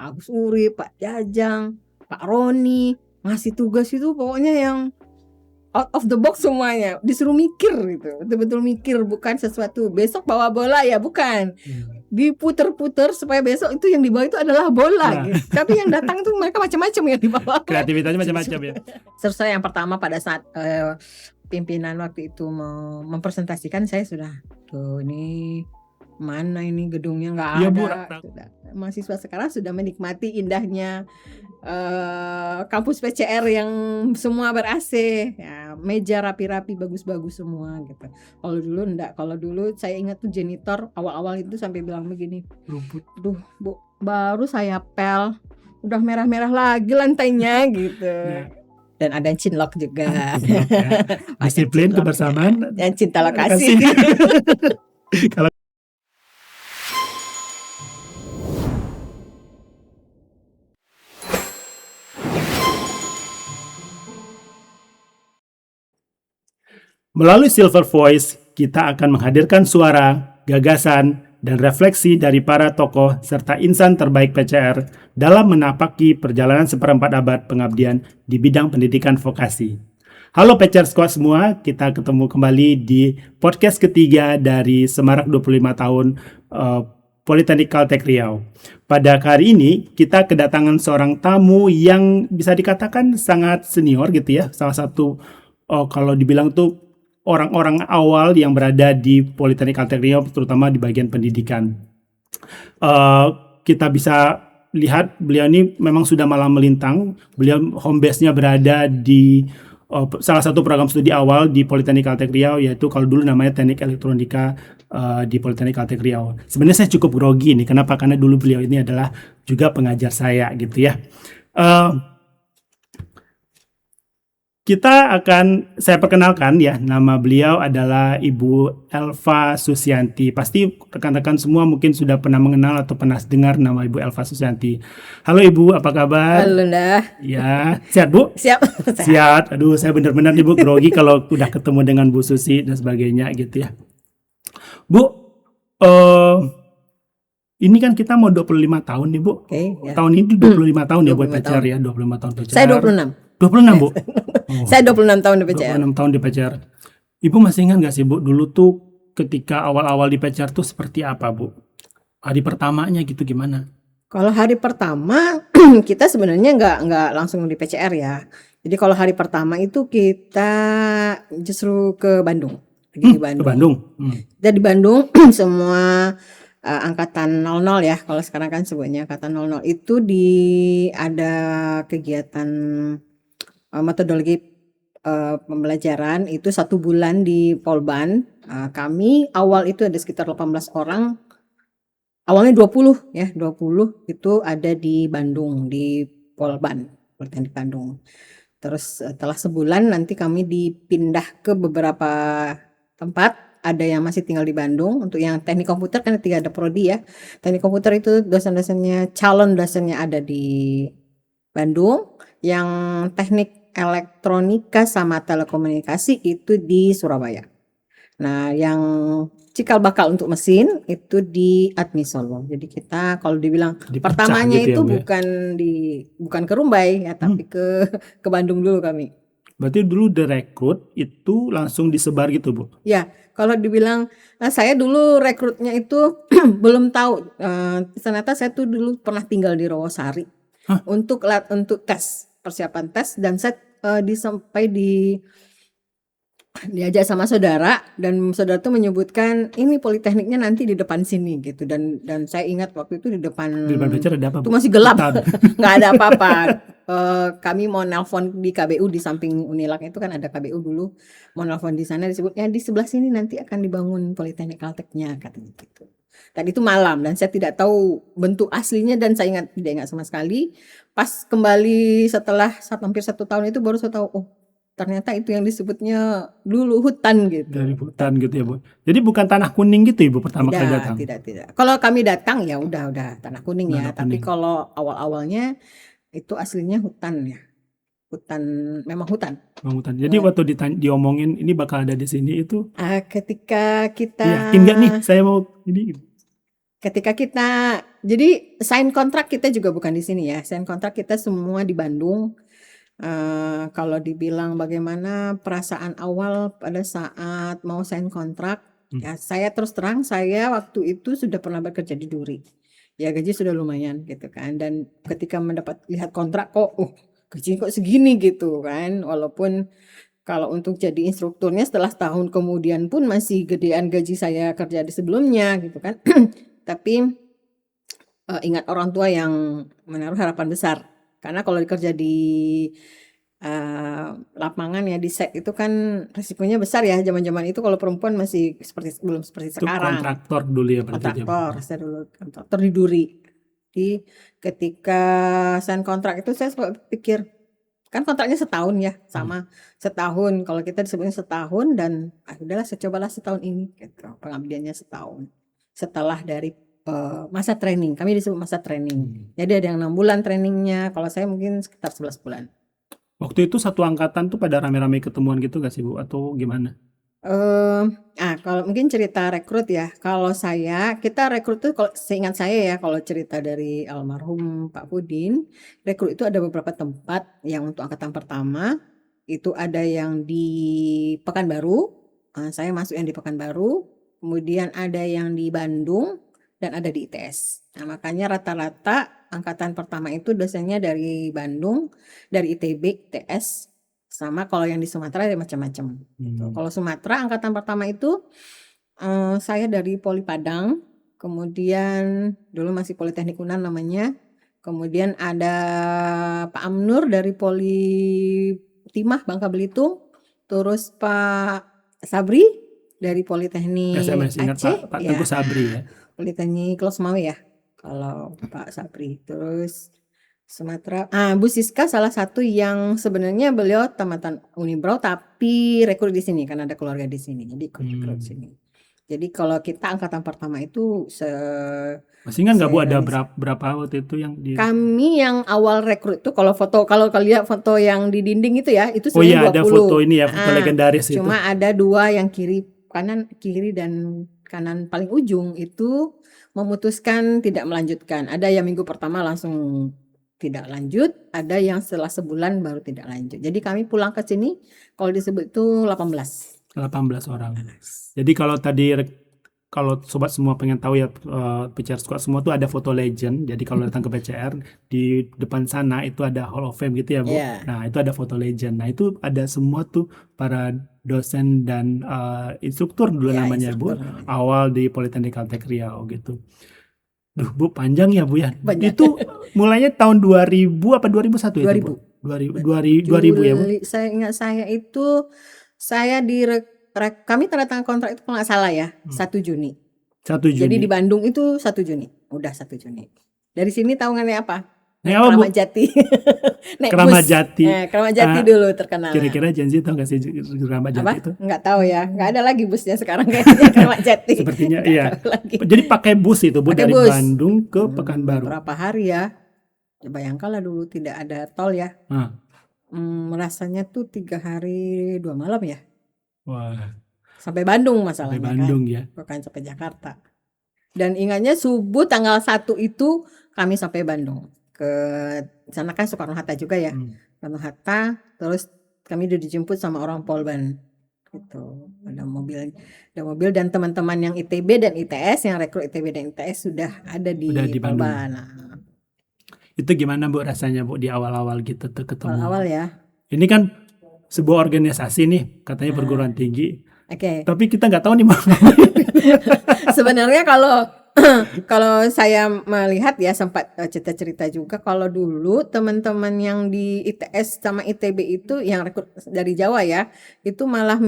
Agus Urip, Pak Jajang, Pak Roni ngasih tugas itu pokoknya yang out of the box semuanya, disuruh mikir gitu, betul-betul mikir, bukan sesuatu besok bawa bola ya, bukan, diputer-puter supaya besok itu yang dibawa itu adalah bola gitu. Tapi yang datang tuh mereka macam-macam yang dibawa. Kreativitasnya macam-macam ya. Terus saya yang pertama pada saat pimpinan waktu itu mempresentasikan, saya sudah tuh ini mana ini gedungnya nggak ada. Sudah. Mahasiswa sekarang sudah menikmati indahnya kampus PCR yang semua ber-AC, ya, meja rapi-rapi bagus-bagus semua gitu. Kalau dulu enggak, kalau dulu saya ingat tuh janitor awal-awal itu sampai bilang begini, duh Bu, baru saya pel udah merah-merah lagi lantainya gitu. Dan ada cinlok juga. Disiplin, kebersamaan, dan cinta lokasi. Kalau melalui Silver Voice, kita akan menghadirkan suara, gagasan, dan refleksi dari para tokoh serta insan terbaik PCR dalam menapaki perjalanan seperempat abad pengabdian di bidang pendidikan vokasi. Halo PCR Squad semua, kita ketemu kembali di podcast ketiga dari Semarak 25 tahun Politeknik Caltech Riau. Pada hari ini, kita kedatangan seorang tamu yang bisa dikatakan sangat senior gitu ya, salah satu kalau dibilang tuh orang-orang awal yang berada di Politeknik Caltech Riau, terutama di bagian pendidikan. Kita bisa lihat beliau ini memang sudah malang melintang. Beliau home base-nya berada di salah satu program studi awal di Politeknik Caltech Riau, yaitu kalau dulu namanya Teknik Elektronika di Politeknik Caltech Riau. Sebenarnya saya cukup grogi nih, kenapa? Karena dulu beliau ini adalah juga pengajar saya gitu ya. Saya perkenalkan ya, nama beliau adalah Ibu Elva Susianti. Pasti rekan-rekan semua mungkin sudah pernah mengenal atau pernah dengar nama Ibu Elva Susianti. Halo Ibu, apa kabar? Halo dah. Ya, sehat Bu? Siap. Sehat. Aduh, saya benar-benar Ibu grogi kalau udah ketemu dengan Bu Susi dan sebagainya gitu ya. Bu, ini kan kita mau 25 tahun nih Bu. Ya. Tahun ini 25 tahun ya buat PCR ya, 25 tahun PCR. Saya 26. 26 Bu? Saya 26 tahun di PCR. 26 tahun di PCR. Ibu masih ingat gak sih Bu, dulu tuh ketika awal-awal di PCR tuh seperti apa Bu? Hari pertamanya gitu gimana? Kalau hari pertama kita sebenarnya nggak langsung di PCR ya. Jadi kalau hari pertama itu kita justru ke Bandung. Di Bandung. Ke Bandung. Kita di Bandung semua angkatan 00 ya. Kalau sekarang kan sebutnya angkatan 00 itu ada kegiatan metodologi pembelajaran itu 1 bulan di Polban. Kami awal itu ada sekitar 18 orang. Awalnya 20 ya, 20 itu ada di Bandung, di Polban, Politeknik Bandung. Terus setelah sebulan nanti kami dipindah ke beberapa tempat. Ada yang masih tinggal di Bandung. Untuk yang teknik komputer kan 3 ada prodi ya. Teknik komputer itu dosen-dosennya, calon dosennya ada di Bandung. Yang teknik elektronika sama telekomunikasi itu di Surabaya. Nah, yang cikal bakal untuk mesin itu di Admi Solo. Jadi kita kalau dibilang pertamanya gitu itu ya, bukan ke Rumbai ya, tapi ke Bandung dulu kami. Berarti dulu direkrut itu langsung disebar gitu Bu? Ya, kalau dibilang saya dulu rekrutnya itu belum tahu. Ternyata saya tuh dulu pernah tinggal di Rawasari untuk tes, persiapan tes, dan saya sampai diajak sama saudara, dan saudara tuh menyebutkan ini politekniknya nanti di depan sini gitu, dan saya ingat waktu itu di depan PCR ada apa Bu? Itu masih gelap, nggak ada apa-apa. Kami mau nelpon di KBU di samping Unilak itu kan ada KBU dulu, mau nelpon di sana disebutnya di sebelah sini nanti akan dibangun Politeknik Caltechnya katanya gitu. Tadi itu malam dan saya tidak tahu bentuk aslinya, dan saya tidak ingat sama sekali. Pas kembali setelah hampir 1 tahun itu baru saya tahu, oh ternyata itu yang disebutnya dulu hutan gitu. Dari hutan gitu ya Bu. Jadi bukan tanah kuning gitu Ibu pertama kali datang? Tidak. Kalau kami datang ya udah tanah kuning ya. Tapi kalau awal-awalnya itu aslinya hutan ya. Memang hutan. Jadi waktu diomongin ini bakal ada di sini itu. Ketika kita. Yakin nggak nih saya mau ini? Ketika kita Jadi sign kontrak kita juga bukan di sini ya. Sign kontrak kita semua di Bandung. Kalau dibilang bagaimana perasaan awal pada saat mau sign kontrak, ya saya terus terang saya waktu itu sudah pernah bekerja di Duri. Ya gaji sudah lumayan gitu kan. Dan ketika lihat kontrak kok, gaji kok segini gitu kan. Walaupun kalau untuk jadi instrukturnya setelah tahun kemudian pun masih gedean gaji saya kerja di sebelumnya gitu kan. Tapi ingat orang tua yang menaruh harapan besar. Karena kalau kerja di lapangan ya di set itu kan risikonya besar ya. Zaman-zaman itu kalau perempuan masih belum seperti Itu sekarang. kontraktor dulu ya berarti Kontraktor, saya dulu kontraktor di Duri. Jadi ketika sign kontrak itu saya pikir kan kontraknya setahun ya, sama setahun. Kalau kita disebutnya setahun dan udahlah saya cobalah setahun ini gitu. Pengabdiannya setahun. Setelah dari masa training, kami disebut masa training. Jadi ada yang 6 bulan trainingnya, kalau saya mungkin sekitar 11 bulan. Waktu itu satu angkatan tuh pada rame-rame ketemuan gitu gak sih Bu? Atau gimana? Kalau mungkin cerita rekrut ya. Kalau kita rekrut tuh kalau seingat saya ya, kalau cerita dari almarhum Pak Pudin, rekrut itu ada beberapa tempat yang untuk angkatan pertama, itu ada yang di Pekanbaru, saya masuk yang di Pekanbaru, kemudian ada yang di Bandung, dan ada di ITS. Nah, makanya rata-rata angkatan pertama itu dosennya dari Bandung, dari ITB, ITS, sama kalau yang di Sumatera ada macam-macam. Kalau Sumatera angkatan pertama itu saya dari Poli Padang, kemudian dulu masih Politeknik Unan namanya, kemudian ada Pak Amnur dari Poli Timah Bangka Belitung, terus Pak Sabri dari Politeknik saya masih ingat Aceh, Pak Teguh Sabri ya. Politeknik Losmawe ya, kalau Pak Sabri. Terus Sumatera, Bu Siska salah satu yang sebenarnya beliau tamatan Unibrau tapi rekrut di sini karena ada keluarga di sini, jadi ikut rekrut di sini. Jadi kalau kita angkatan pertama itu masih ingat nggak Bu ada berapa waktu itu yang di kami yang awal rekrut itu kalau lihat foto yang di dinding itu ya, itu Oh iya sebenarnya 20. ada foto ini ya, foto legendaris itu. Cuma ada 2 yang kiri dan kanan paling ujung itu memutuskan tidak melanjutkan. Ada yang minggu pertama langsung tidak lanjut, ada yang setelah sebulan baru tidak lanjut. Jadi kami pulang ke sini kalau disebut itu 18 orang. Jadi kalau sobat semua pengen tahu ya, PCR Squad semua tuh ada foto legend. Jadi kalau datang ke PCR di depan sana itu ada Hall of Fame gitu ya Bu. Nah itu ada foto legend. Nah itu ada semua tuh para dosen dan instruktur dulu namanya Bu. Awal di Politeknik Caltech Riau gitu. Duh Bu panjang ya Bu ya. Itu mulainya tahun 2000 apa 2001 itu Bu? 2000 ya Bu. Saya ingat saya kami tanda tangan kontrak itu kalau nggak salah ya 1 Juni. 1 Juni. Jadi di Bandung itu 1 Juni. Udah 1 Juni. Dari sini tahu nggak apa? Keramat Jati. Keramat Jati. Keramat Jati dulu terkenal. Kira-kira Gen Z tahu nggak sih Keramat Jati itu? Nggak tahu ya. Nggak ada lagi busnya sekarang kayaknya Keramat Jati. Sepertinya iya. Jadi pakai bus itu Bu dari Bandung ke Pekanbaru. Berapa hari ya? Bayangkanlah dulu tidak ada tol ya. Rasanya tuh 3 hari 2 malam ya. Wah. Sampai Bandung masalahnya. Sampai Bandung ya. Bukan sampai Jakarta. Dan ingatnya subuh tanggal 1 itu kami sampai Bandung. Ke sana kan Soekarno Hatta juga ya. Soekarno Hatta, terus kami udah dijemput sama orang Polban. Gitu. Ada mobil dan teman-teman yang ITB dan ITS, yang rekrut ITB dan ITS sudah ada di Polban. Nah. Itu gimana Bu rasanya Bu di awal-awal gitu tuh ketemu? Awal ya. Ini kan sebuah organisasi nih, katanya perguruan tinggi. Oke. Tapi kita nggak tahu nih mana. Sebenarnya kalau saya melihat ya sempat cerita-cerita juga kalau dulu teman-teman yang di ITS sama ITB itu yang rekrut dari Jawa ya, itu malah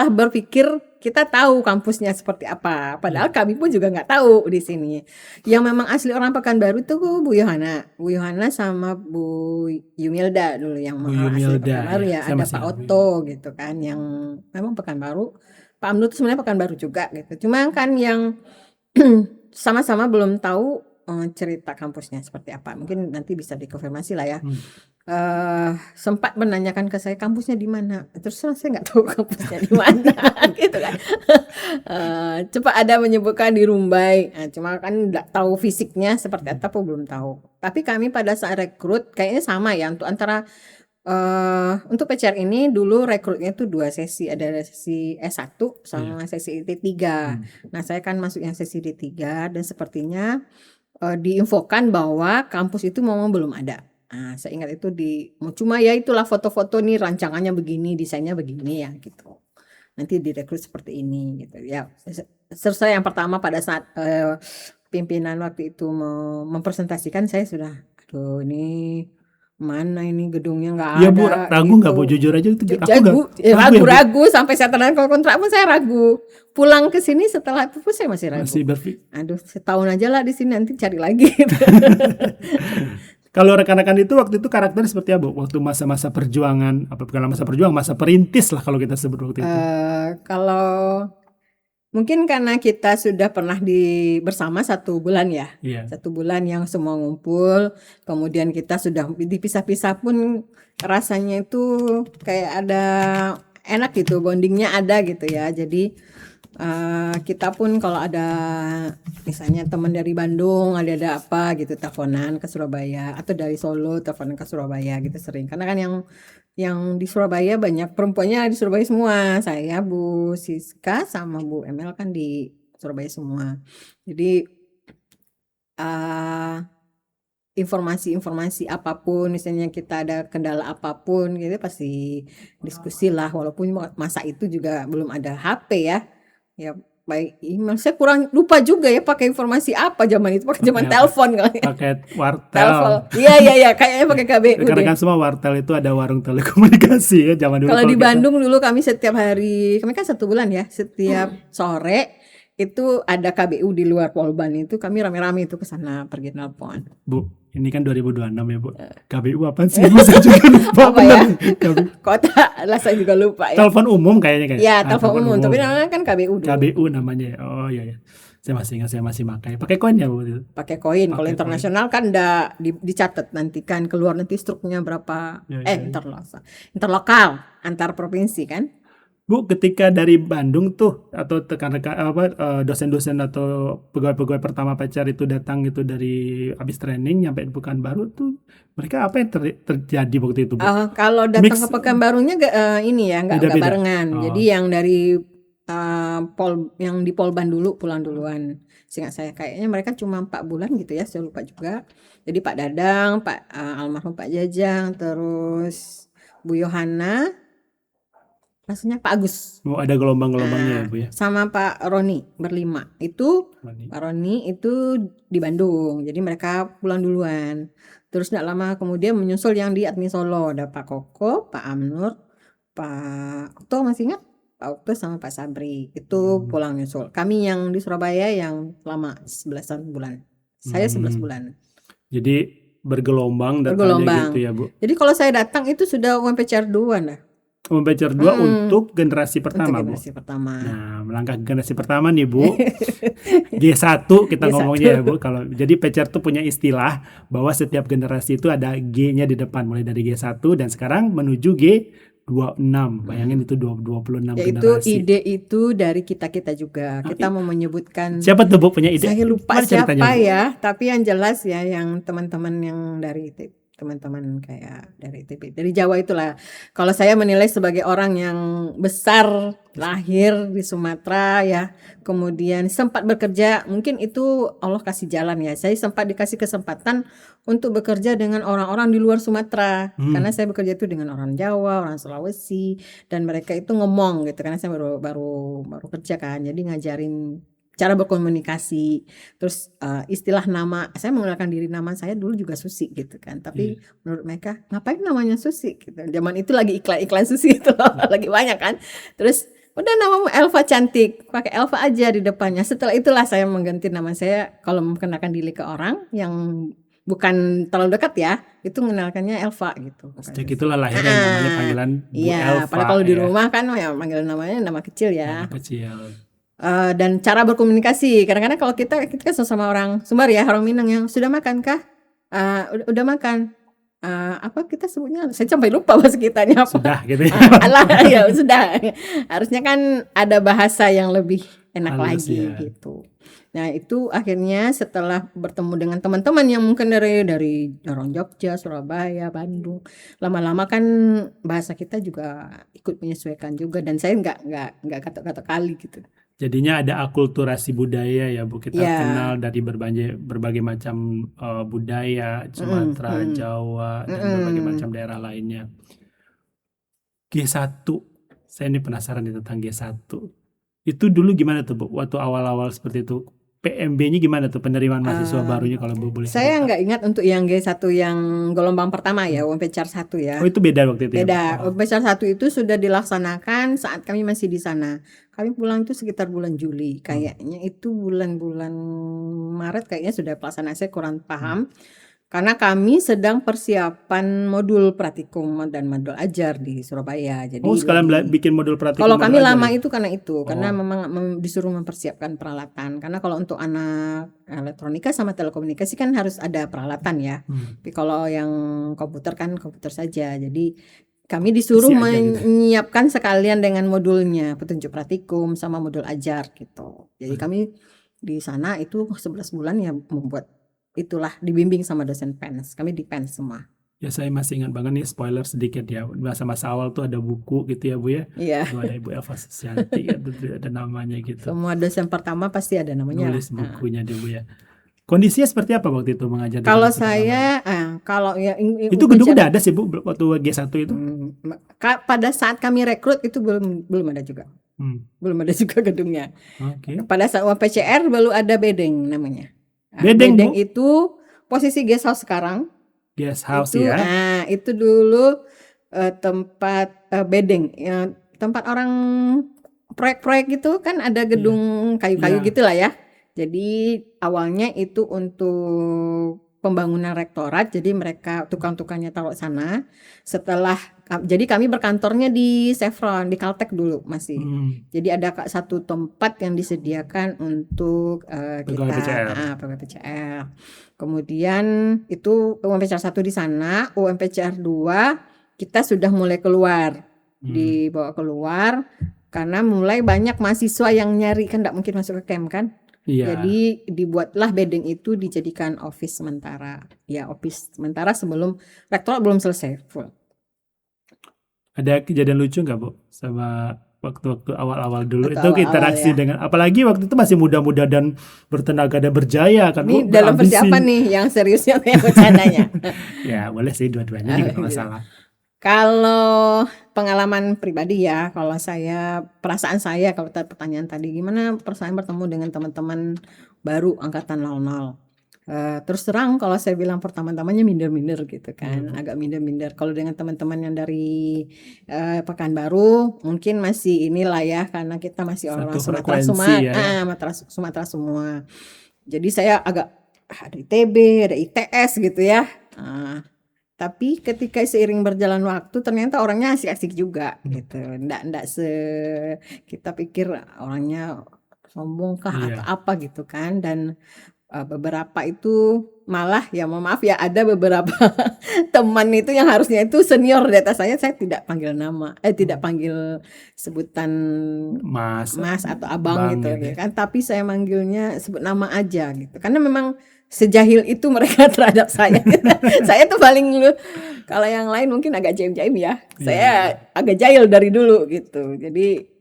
berpikir kita tahu kampusnya seperti apa. Padahal kami pun juga nggak tahu di sini. Yang memang asli orang Pekanbaru itu Bu Yohana sama Bu Yumilda dulu yang asli Pekanbaru ya. Ada Pak Otto gitu kan yang memang Pekanbaru. Pak Amnu itu sebenarnya Pekanbaru juga gitu. Cuma kan yang sama-sama belum tahu cerita kampusnya seperti apa. Mungkin nanti bisa dikonfirmasi lah ya. Sempat menanyakan ke saya kampusnya di mana. Terus terang saya nggak tahu kampusnya di mana gitu kan. Coba ada menyebutkan di Rumbai. Nah, cuma kan nggak tahu fisiknya seperti apa belum tahu. Tapi kami pada saat rekrut kayaknya sama ya untuk PCR ini dulu rekrutnya tuh 2 sesi, ada sesi S1 sama sesi D3. Nah, saya kan masuk yang sesi D3 dan sepertinya diinfokan bahwa kampus itu memang belum ada. Nah, saya ingat itu cuma ya itulah foto-foto nih rancangannya begini, desainnya begini ya gitu. Nanti direkrut seperti ini gitu ya. Selesai yang pertama pada saat pimpinan waktu itu mempresentasikan saya sudah, aduh ini mana ini gedungnya nggak Iya ada Bu, ragu nggak Bu? gitu. Jujur aja itu aku nggak ragu ya Bu. Ragu-ragu sampai saya tanda kontrak pun saya ragu. Pulang ke sini setelah itu pun saya masih ragu. Masih berpikir. Aduh, setahun aja lah di sini nanti cari lagi. Kalau rekan-rekan itu waktu itu karakternya seperti apa Bu? Waktu masa-masa perjuangan, apa bukan masa perjuangan, masa perintis lah kalau kita sebut waktu itu. Kalau mungkin karena kita sudah pernah bersama 1 bulan ya. Iya. 1 bulan yang semua ngumpul, kemudian kita sudah dipisah-pisah pun rasanya itu kayak ada enak gitu, bondingnya ada gitu ya. Jadi kita pun kalau ada misalnya teman dari Bandung ada apa gitu teleponan ke Surabaya, atau dari Solo teleponan ke Surabaya gitu sering. Karena kan yang di Surabaya banyak perempuannya di Surabaya semua. Saya Bu Siska sama Bu Emel kan di Surabaya semua. Jadi informasi-informasi apapun, misalnya kita ada kendala apapun gitu pasti diskusi lah, walaupun masa itu juga belum ada HP ya. Ya baik email, saya kurang lupa juga ya pakai informasi apa zaman itu, pakai zaman telepon kali. Pakai wartel. Telepon. Iya kayaknya pakai KBU deh. Karena kan semua wartel itu ada warung telekomunikasi ya zaman dulu. Kalau di Bandung dulu kami setiap hari, kami kan 1 bulan ya, setiap sore itu ada KBU di luar Polban, itu kami rame-rame itu ke sana pergi nelpon. Bu, ini kan 2026 ya Bu. KBU apa sih? Saya juga lupa. Apa ya? Kota lah saya juga lupa ya. Telepon umum kayaknya. Ya, telepon umum. Tapi namanya kan KBU dulu. KBU namanya. Oh iya. Saya masih ingat, saya masih pakai. Pakai koin ya Bu? Pakai koin. Kalau internasional kan udah dicatat nanti kan keluar nanti struknya berapa. Interlokal antar provinsi kan. Bu, ketika dari Bandung tuh atau rekan-rekan dosen-dosen atau pegawai-pegawai pertama PCR itu datang itu dari habis training nyampe di Pekanbaru tuh, mereka apa yang terjadi waktu itu Bu? Kalau datang ke Pekanbarunya ini ya nggak barengan. Jadi yang dari yang di Polban dulu pulang duluan. Seingat saya kayaknya mereka cuma 4 bulan gitu ya, saya lupa juga. Jadi Pak Dadang, almarhum Pak Jajang, terus Bu Yohana, maksudnya Pak Agus. Ada gelombang-gelombangnya ya Bu ya. Sama Pak Roni berlima. Pak Roni itu di Bandung. Jadi mereka pulang duluan. Terus tidak lama kemudian menyusul yang di Admi Solo, ada Pak Koko, Pak Amnur, Pak Okto, masih ingat? Pak Okto sama Pak Sabri. Itu pulang nyusul. Kami yang di Surabaya yang lama 11 bulan. Saya 11 bulan. Jadi bergelombang datangnya gitu ya Bu. Jadi kalau saya datang itu sudah UMPCR 2 dah. UMPCR 2 untuk generasi pertama, untuk generasi pertama. Nah, melangkah ke generasi pertama nih Bu. G1 kita ngomongnya ya Bu. Jadi PCR tuh punya istilah bahwa setiap generasi itu ada G-nya di depan, mulai dari G1 dan sekarang menuju G26. Bayangin itu 26 ya, generasi. Itu ide itu dari kita juga. Kita mau menyebutkan. Siapa tuh Bu punya ide? Saya lupa siapa ya, tapi yang jelas ya yang teman-teman yang dari teman-teman kayak dari ITB, dari Jawa itulah. Kalau saya menilai sebagai orang yang besar, lahir di Sumatera ya, kemudian sempat bekerja, mungkin itu Allah kasih jalan ya. Saya sempat dikasih kesempatan untuk bekerja dengan orang-orang di luar Sumatera, karena saya bekerja itu dengan orang Jawa, orang Sulawesi, dan mereka itu ngomong gitu, karena saya baru kerja kan, jadi ngajarin cara berkomunikasi. Terus istilah nama, saya menggunakan nama saya dulu juga Susi gitu kan, tapi menurut mereka ngapain namanya Susi gitu. Zaman itu lagi iklan Susi itu lagi banyak kan. Terus udah namamu Elva cantik, pakai Elva aja di depannya. Setelah itulah saya mengganti nama saya kalau mengenalkan diri ke orang yang bukan terlalu dekat ya, itu mengenalkannya Elva gitu. Sejak itulah lahirnya namanya panggilan Bu Elva. Padahal kalau di rumah kan ya panggilan namanya nama kecil ya. Nama kecil. Dan cara berkomunikasi. Kadang-kadang kalau kita kan sama orang Sumbar ya, orang Minang yang sudah makan kah? Udah makan. Apa kita sebutnya? Saya sampai lupa bahasa kitanya apa. Sudah gitu ya. Alah ya sudah. Harusnya kan ada bahasa yang lebih enak Halus lagi ya. gitu. Nah itu akhirnya setelah bertemu dengan teman-teman yang mungkin dari orang Jogja, Surabaya, Bandung, lama-lama kan bahasa kita juga ikut menyesuaikan juga, dan saya nggak kata-kata kali gitu. Jadinya ada akulturasi budaya ya Bu. Kita Ya, kenal dari berbagai macam budaya, Sumatera, Jawa, dan berbagai macam daerah lainnya. G1, saya ini penasaran nih tentang G1. Itu dulu gimana tuh Bu? Waktu awal-awal seperti itu, PMB-nya gimana tuh, penerimaan mahasiswa barunya kalau Bu boleh saya cerita? nggak ingat untuk yang G1 yang gelombang pertama ya, UMPCR 1 Oh ya. itu beda waktu itu ya Bu? Beda. Oh, UMPCR 1 itu sudah dilaksanakan saat kami masih di sana. Kami pulang itu sekitar bulan Juli. Kayaknya itu bulan-bulan Maret kayaknya sudah pelaksanaan, saya kurang paham. Karena kami sedang persiapan modul praktikum dan modul ajar di Surabaya. Jadi oh sekalian lebih, bikin modul praktikum kalau kami modul ajar lama ya? itu karena Oh. memang disuruh mempersiapkan peralatan. Karena kalau untuk anak elektronika sama telekomunikasi kan harus ada peralatan ya. Tapi kalau yang komputer kan komputer saja. Jadi kami disuruh Isi aja gitu. menyiapkan sekalian dengan modulnya, petunjuk praktikum sama modul ajar gitu. Jadi kami di sana itu 11 bulan ya membuat itulah, dibimbing sama dosen PENS. Kami di PENS semua. Ya saya masih ingat banget nih, spoiler sedikit ya. Masa-masa awal tuh ada buku gitu ya Bu ya. Iya. Tuh ada Ibu Elva Susianti, ada namanya gitu. Semua dosen pertama pasti ada namanya lah. Nulis bukunya deh Bu ya. Kondisinya seperti apa waktu itu mengajar di Kalau kampus pertama? saya, kalau ya Itu gedung udah ada sih Bu waktu G1 itu? pada saat kami rekrut itu belum ada juga. Belum ada juga gedungnya. Oke. Pada saat UPCR baru ada bedeng namanya. Bedeng, Bedeng Bu? itu posisi guest house sekarang. Guest house Itu ya. itu dulu tempat bedeng, tempat orang proyek-proyek gitu kan, ada gedung kayu-kayu Iya. gitulah ya. Jadi awalnya itu untuk pembangunan rektorat, jadi mereka tukang-tukangnya taruh sana. Setelah jadi kami berkantornya di Chevron, di Caltech dulu masih. Jadi ada satu tempat yang disediakan untuk Pegawai PCR. pegawai PCR. Kemudian itu UMPCR 1 di sana, UMPCR 2 kita sudah mulai keluar, dibawa keluar karena mulai banyak mahasiswa yang nyari, kan enggak mungkin masuk ke camp kan. Iya. Jadi dibuatlah bedeng itu dijadikan office sementara. Ya, office sementara sebelum rektorat belum selesai full. Ada kejadian lucu nggak Bu sama waktu-waktu awal-awal dulu? Waktu Itu awal-awal interaksi ya. dengan, apalagi waktu itu masih muda-muda dan bertenaga dan berjaya kan Ini Bu, dalam berambisi. persiapan nih, yang seriusnya yang bercandanya. Ya boleh sih dua-duanya juga nggak masalah. Kalau pengalaman pribadi ya, kalau saya, perasaan saya, kalau pertanyaan tadi gimana perasaan bertemu dengan teman-teman baru angkatan 00. Terus terang kalau saya bilang pertama-tamanya minder-minder gitu kan, agak minder-minder. Kalau dengan teman-teman yang dari Pekanbaru mungkin masih inilah ya, karena kita masih orang Sumatera Sumatera semua. Jadi saya agak ada ITB, ada ITS gitu ya. Tapi ketika seiring berjalan waktu ternyata orangnya asik-asik juga gitu. Nggak kita pikir orangnya sombong kah atau apa gitu kan. Dan beberapa itu malah ya mohon maaf ya, ada beberapa teman itu yang harusnya itu senior di atas saya tidak panggil nama, tidak panggil sebutan mas atau abang gitu ya kan, tapi saya manggilnya sebut nama aja gitu, karena memang sejahil itu mereka terhadap saya. Saya tuh paling kalau yang lain mungkin agak jaim-jaim ya, saya agak jahil dari dulu gitu. Jadi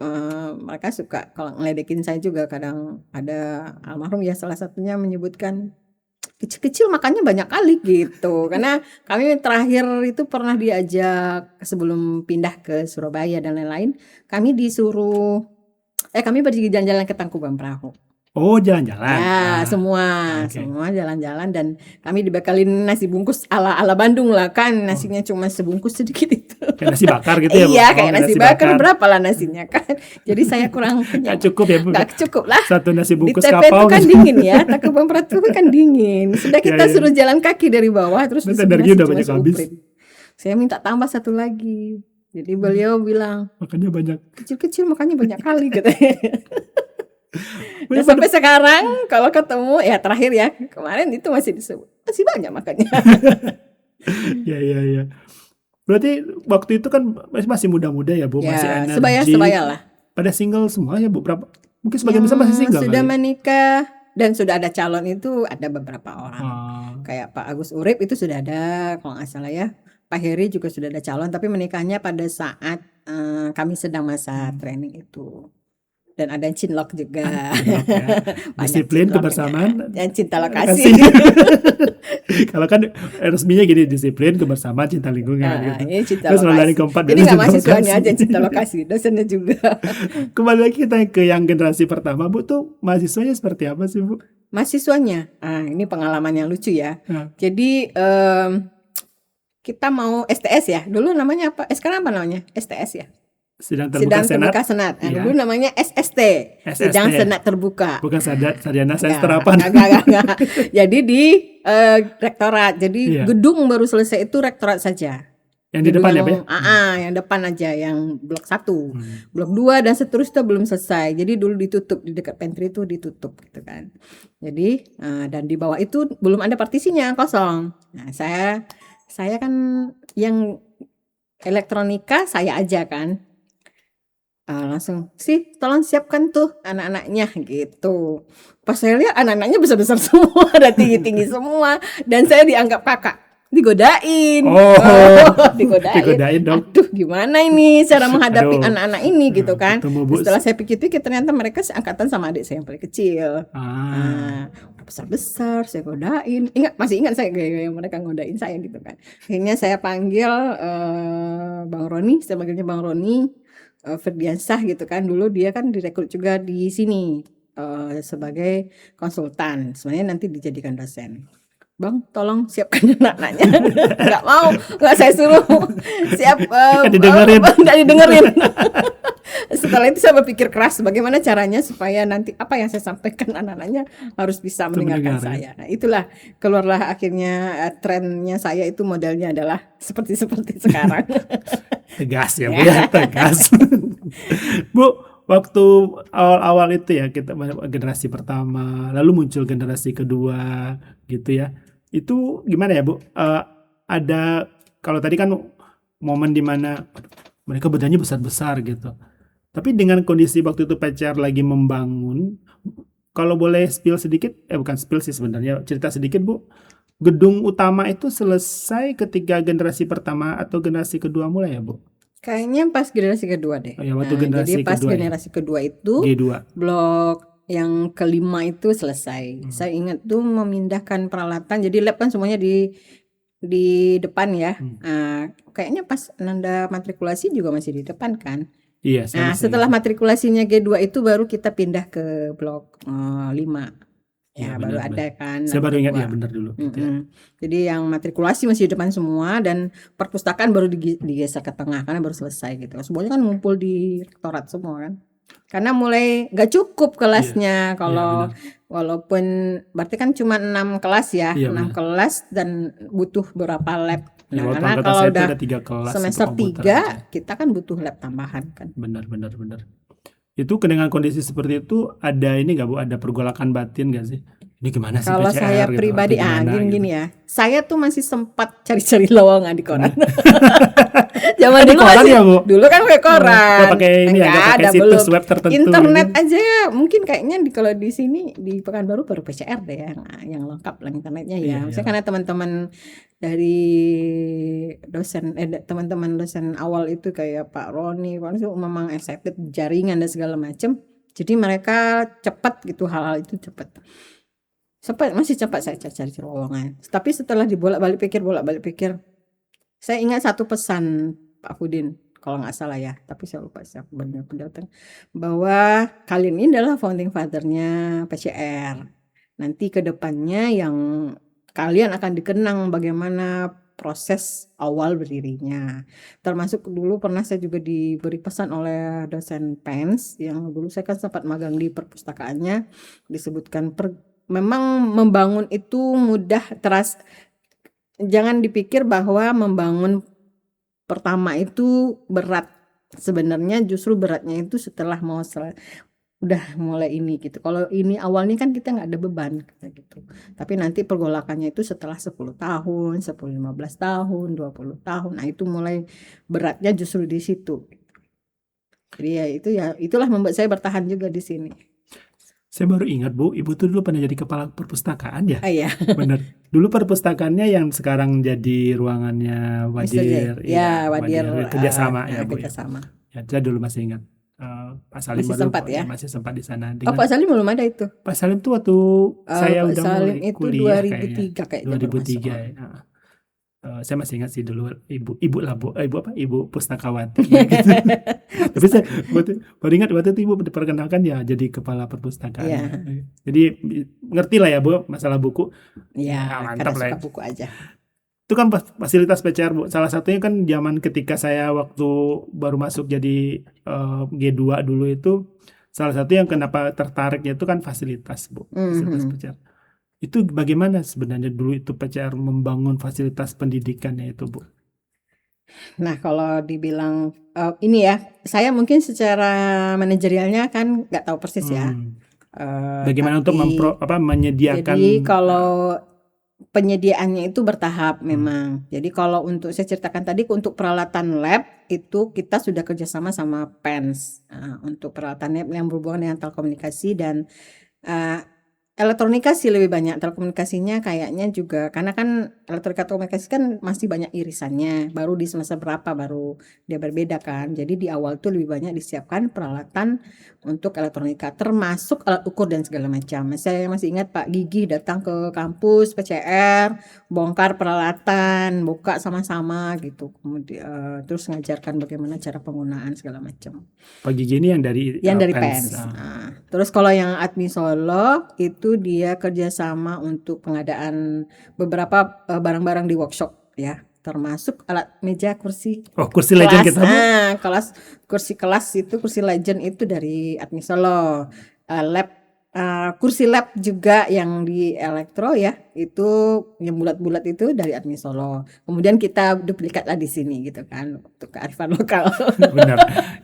mereka suka kalau ngeledekin saya juga. Kadang ada almarhum ya salah satunya menyebutkan kecil-kecil makanya banyak kali gitu. Karena kami terakhir itu pernah diajak sebelum pindah ke Surabaya dan lain-lain, kami disuruh kami pergi jalan-jalan ke Tangkuban Perahu. Oh jalan-jalan. Ya semua jalan-jalan, dan kami dibekalin nasi bungkus ala Bandung lah kan, nasinya cuma sebungkus sedikit itu. Kayak nasi bakar gitu ya Bu? Iya kayak nasi bakar, berapa lah nasinya kan. Jadi saya kurang kenyang. Gak cukup ya Bu? Gak cukup lah. Satu nasi bungkus di TP kapau. itu kan dingin ya, Tangkuban Perahu itu kan dingin. Sudah kita suruh jalan kaki dari bawah, terus energi udah banyak habis. Saya minta tambah satu lagi. Jadi beliau bilang, makanya banyak. Kecil-kecil makanya banyak kali katanya. Dan sampai sekarang kalau ketemu ya terakhir ya kemarin itu masih disebut, masih banyak makanya. Ya. Berarti waktu itu kan masih muda-muda ya Bu, masih Ya energi. sebaya lah. Pada single semua ya Bu, berapa? Mungkin sebagian besar masih Yang single sudah kali. menikah dan sudah ada calon itu ada beberapa orang. Ah, Kayak Pak Agus Urip itu sudah ada kalau nggak salah ya. Pak Heri juga sudah ada calon tapi menikahnya pada saat kami sedang masa training itu. Dan ada yang cinlok juga. cinlok ya. Banyak Disiplin, cinloknya. kebersamaan, Dan cinta lokasi. Kalau kan resminya gini, disiplin, kebersamaan, cinta lingkungan gitu. Ini cinta Terus selalu dari lokasi. keempat Jadi dari nggak cinta mahasiswanya lokasi. aja yang cinta lokasi, dosennya juga. Kembali lagi kita ke yang generasi pertama Bu, tuh mahasiswanya seperti apa sih Bu? Mahasiswanya, ini pengalaman yang lucu ya. Nah, Jadi kita mau STS ya. Dulu namanya apa? Sekarang apa namanya? STS ya. sidang terbuka Sidang senat, terbuka senat. Iya. Dulu namanya SST. SST. Sidang senat terbuka. bukan sarjana sains Enggak, terapan. enggak. Jadi di rektorat. Jadi Iya. gedung baru selesai itu rektorat saja. Yang di depan ya Pak? Yang depan aja, yang blok 1. Blok 2 dan seterusnya belum selesai. Jadi dulu ditutup, di dekat pantry itu ditutup gitu kan. Jadi dan di bawah itu belum ada partisinya, kosong. Nah, saya kan yang elektronika saya aja kan. Langsung sih tolong siapkan tuh anak-anaknya gitu. Pas saya lihat anak-anaknya besar-besar semua, ada tinggi-tinggi semua, dan saya dianggap kakak. Digodain. Digodain dong. Aduh, gimana ini cara menghadapi anak-anak ini gitu kan. ketemu Bu. Setelah saya pikir-pikir ternyata mereka seangkatan sama adik saya yang paling kecil. Besar-besar saya godain. Masih ingat saya gaya mereka ngodain saya gitu kan. Akhirnya saya panggil Bang Roni, saya panggilnya Bang Roni Ferdiansah gitu kan. Dulu dia kan direkrut juga di sini sebagai konsultan. Sebenarnya nanti dijadikan dosen. Bang, tolong siapkan anak-anaknya. Nggak mau, nggak saya suruh siap. Nggak didengerin. Setelah itu saya berpikir keras bagaimana caranya supaya nanti apa yang saya sampaikan anak-anaknya harus bisa mendengarkan saya. Nah, itulah keluarlah akhirnya trennya saya itu modelnya adalah seperti sekarang. Tegas ya Bu ya, tegas. Bu, waktu awal-awal itu ya kita generasi pertama, lalu muncul generasi kedua gitu ya. Itu gimana ya Bu? Ada kalau tadi kan momen dimana mereka badannya besar-besar gitu. Tapi dengan kondisi waktu itu PCR lagi membangun, kalau boleh spill sedikit, bukan spill sih sebenarnya, cerita sedikit Bu. Gedung utama itu selesai ketika generasi pertama atau generasi kedua mulai ya Bu? Kayaknya pas generasi kedua deh. Oh ya, waktu generasi jadi pas kedua generasi kedua itu G2. blok yang kelima itu selesai. Saya ingat tuh memindahkan peralatan. Jadi lab kan semuanya di depan ya. Kayaknya pas nanda matrikulasi juga masih di depan kan. Iya. Setelah matrikulasinya G2 itu baru kita pindah ke blok 5. Ya, baru benar, ada kan. Saya baru ingat ya benar dulu. Jadi yang matrikulasi masih di depan semua dan perpustakaan baru digeser ke tengah karena baru selesai gitu. Semuanya kan ngumpul di rektorat semua kan. Karena mulai gak cukup kelasnya kalau walaupun berarti kan cuma 6 kelas ya, 6 kelas dan butuh beberapa lab. Ya, karena kalau udah 3 kelas semester 3 kita kan butuh lab tambahan kan. Benar. Itu dengan kondisi seperti itu ada ini nggak Bu? Ada pergolakan batin nggak sih? Ini gimana sih kalau PCR, saya gitu, pribadi gini ya. Saya tuh masih sempat cari-cari lowongan di koran. Zaman di dulu koran masih, ya Bu? dulu kan pakai koran. Pakai ini ya, pakai situs web tertentu. Internet aja ya. Mungkin kayaknya kalau di sini di Pekanbaru baru PCR deh yang lengkap lah internetnya ya. Misalnya karena teman-teman dari teman-teman dosen awal itu kayak Pak Roni, memang excited jaringan dan segala macam. Jadi mereka cepat gitu, hal-hal itu cepat. Masih cepat saya cari lowongan. Tapi setelah bolak-balik pikir, saya ingat satu pesan Pak Fudin, kalau nggak salah ya, tapi saya lupa siapa benar pendatang, bahwa kalian ini adalah founding father-nya PCR. Nanti ke depannya yang kalian akan dikenang bagaimana proses awal berdirinya. Termasuk dulu pernah saya juga diberi pesan oleh dosen PENS yang dulu saya kan sempat magang di perpustakaannya, disebutkan memang membangun itu mudah, jangan dipikir bahwa membangun pertama itu berat. Sebenarnya justru beratnya itu setelah mau udah mulai ini gitu. Kalau ini awalnya kan kita nggak ada beban kayak gitu. Tapi nanti pergolakannya itu setelah 10 tahun, 10 15 tahun, 20 tahun. Nah, itu mulai beratnya justru di situ. Jadi ya itulah membuat saya bertahan juga di sini. Saya baru ingat Bu, Ibu tuh dulu pernah jadi kepala perpustakaan ya? Ah iya, Bener. Dulu perpustakaannya yang sekarang jadi ruangannya Mr. J. Wadir, Ya, iya, Wadir kerjasama ya Bu ya. kerjasama. Ya, saya dulu masih ingat. Pak Salim Masih baru sempat ya? masih sempat di sana Oh, Pak Salim belum ada itu. Pak Salim tuh waktu saya Pak udah Salim mulai itu kuliah kayaknya. 2003 kayaknya baru masuk. 2003 ya. Saya masih ingat sih dulu ibu lah Bu, ibu apa? Ibu pustakawati gitu. Tapi saya baru ingat waktu itu Ibu diperkenalkan ya jadi kepala perpustakaan. Iya. Jadi ngerti lah ya Bu masalah buku. Ya, mantap karena lah suka ya. buku aja. Itu kan fasilitas PCR Bu. Salah satunya kan zaman ketika saya waktu baru masuk jadi G2 dulu itu salah satu yang kenapa tertariknya itu kan fasilitas Bu. Fasilitas PCR. Itu bagaimana sebenarnya dulu itu PCR membangun fasilitas pendidikannya itu Bu? Nah, kalau dibilang ini ya, saya mungkin secara manajerialnya kan nggak tahu persis ya. Bagaimana untuk menyediakan? Jadi kalau penyediaannya itu bertahap memang. Jadi kalau untuk saya ceritakan tadi untuk peralatan lab itu kita sudah kerjasama sama PENS untuk peralatan lab yang berhubungan dengan telekomunikasi dan elektronika sih lebih banyak. Telekomunikasinya kayaknya juga karena kan elektronika telekomunikasi kan masih banyak irisannya. Baru di semester berapa baru dia berbeda kan. Jadi di awal tuh lebih banyak disiapkan peralatan untuk elektronika termasuk alat ukur dan segala macam. Saya masih ingat Pak Gigi datang ke kampus PCR, bongkar peralatan, buka sama-sama gitu. Kemudian terus ngajarkan bagaimana cara penggunaan segala macam. Pak Gigi ini yang dari PENS. Terus kalau yang admisolog itu dia kerjasama untuk pengadaan beberapa barang-barang di workshop ya, termasuk alat meja kursi. Kursi legend kita. Kursi kelas itu kursi legend itu dari admisolog. Lab kursi lab juga yang di elektro ya, itu yang bulat-bulat itu dari admisolog. Kemudian kita duplikat lah di sini gitu kan untuk kearifan lokal. Benar.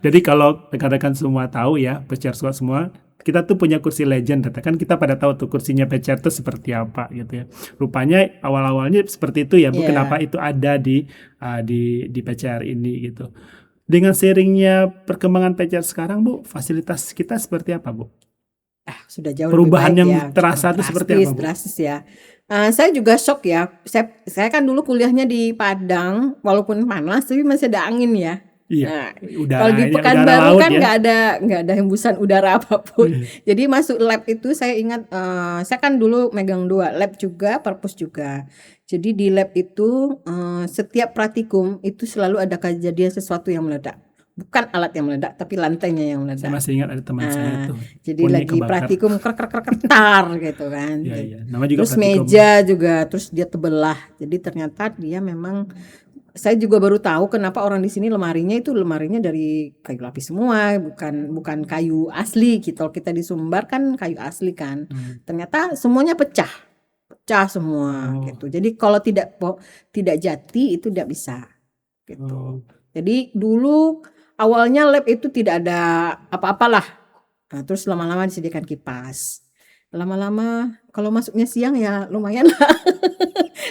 Jadi kalau rekan-rekan semua tahu ya, PCR Squad semua, kita tuh punya kursi legend, kan kita pada tahu tuh kursinya PCR itu seperti apa gitu ya. Rupanya awal-awalnya seperti itu ya Bu, kenapa itu ada di PCR ini gitu. Dengan sharingnya perkembangan PCR sekarang Bu, fasilitas kita seperti apa Bu? Sudah jauh perubahan lebih baik yang terasa itu seperti apa Bu? Drastis ya. Saya juga shock ya. Saya kan dulu kuliahnya di Padang, walaupun panas tapi masih ada angin ya. Iya. Kalau di Pekanbaru kan nggak ada hembusan udara apapun. Jadi masuk lab itu saya ingat, saya kan dulu megang 2 lab juga, perpus juga. Jadi di lab itu setiap praktikum itu selalu ada kejadian sesuatu yang meledak. Bukan alat yang meledak, tapi lantainya yang meledak. Saya masih ingat ada teman saya tuh. Jadi lagi praktikum tar gitu kan. Iya. Nama juga terus praktikum. Meja juga, terus dia tebelah. Jadi ternyata dia memang, saya juga baru tahu kenapa orang di sini lemarinya dari kayu lapis semua, bukan kayu asli gitu. Kalau kita di Sumbar kan kayu asli kan. Ternyata semuanya pecah semua gitu. Jadi kalau tidak jati itu tidak bisa gitu. Jadi dulu awalnya lab itu tidak ada apa-apalah. Nah, terus lama-lama disediakan kipas. Lama-lama kalau masuknya siang ya lumayan lah.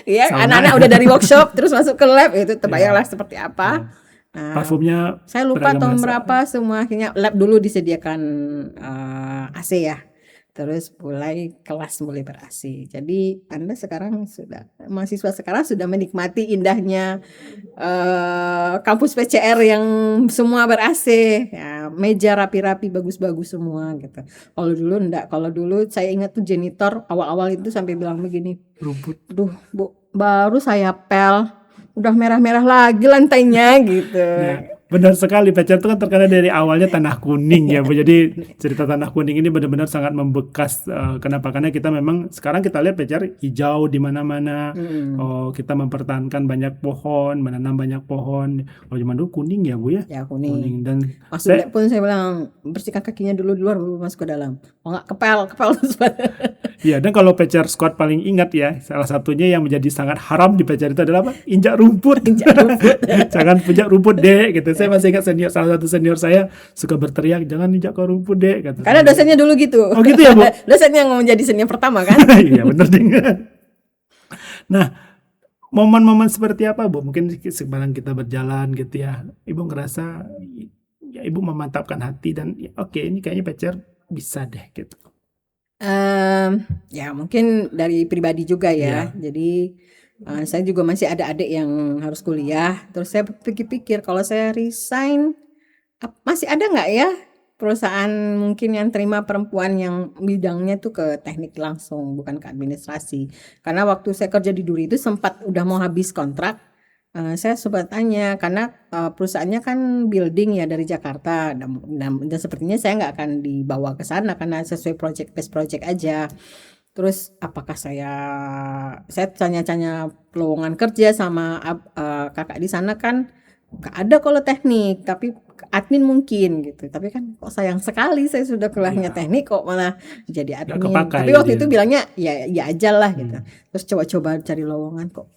Ya, anak-anak udah dari workshop terus masuk ke lab itu terbayanglah seperti apa. Nah, parfumnya saya lupa tahun berapa semua akhirnya lab dulu disediakan AC ya. Terus kelas mulai ber-AC. Jadi Anda sekarang mahasiswa sekarang sudah menikmati indahnya kampus PCR yang semua ber-AC, ya, meja rapi-rapi bagus-bagus semua gitu. Kalau dulu enggak, kalau dulu saya ingat tuh janitor awal-awal itu sampai bilang begini, rumput, duh Bu, baru saya pel, udah merah-merah lagi lantainya gitu. Nah, benar sekali, PCR itu kan terkenal dari awalnya tanah kuning ya Bu. Jadi cerita tanah kuning ini benar-benar sangat membekas. Kenapa? Karena kita memang sekarang kita lihat PCR hijau di mana-mana. Kita mempertahankan banyak pohon, menanam banyak pohon. Kalau zaman dulu kuning ya Bu ya. Ya kuning. Dan masuk pun saya bilang bersihkan kakinya dulu di luar baru masuk ke dalam. Oh enggak kepel. Iya, dan kalau PCR Squad paling ingat ya, salah satunya yang menjadi sangat haram di PCR itu adalah apa? Injak rumput. Jangan punya rumput deh gitu. Saya masih ingat salah satu senior saya suka berteriak, jangan injak ke rumput deh, kata Karena saya. dosennya dulu gitu. Oh gitu ya, Bu? Dosennya yang menjadi senior pertama kan. Iya benar ding. Nah, momen-momen seperti apa, Bu? Mungkin sekarang kita berjalan gitu ya, Ibu ngerasa ya Ibu memantapkan hati dan ya, oke ini kayaknya PCR bisa deh gitu. Ya mungkin dari pribadi juga ya. Iya. Jadi saya juga masih ada adik yang harus kuliah. Terus saya pikir-pikir kalau saya resign, masih ada nggak ya perusahaan mungkin yang terima perempuan yang bidangnya tuh ke teknik langsung, bukan ke administrasi. Karena waktu saya kerja di Duri itu sempat udah mau habis kontrak. Saya sempat tanya karena perusahaannya kan building ya dari Jakarta dan sepertinya saya nggak akan dibawa ke sana karena sesuai project based project aja. Terus apakah saya tanya-tanya lowongan kerja sama kakak di sana kan nggak ada kalau teknik, tapi admin mungkin gitu. Tapi kan kok sayang sekali saya sudah kuliahnya Ya, teknik kok malah jadi nggak admin. kepakai Tapi waktu dia. itu bilangnya ya aja lah gitu. Hmm. Terus coba-coba cari lowongan kok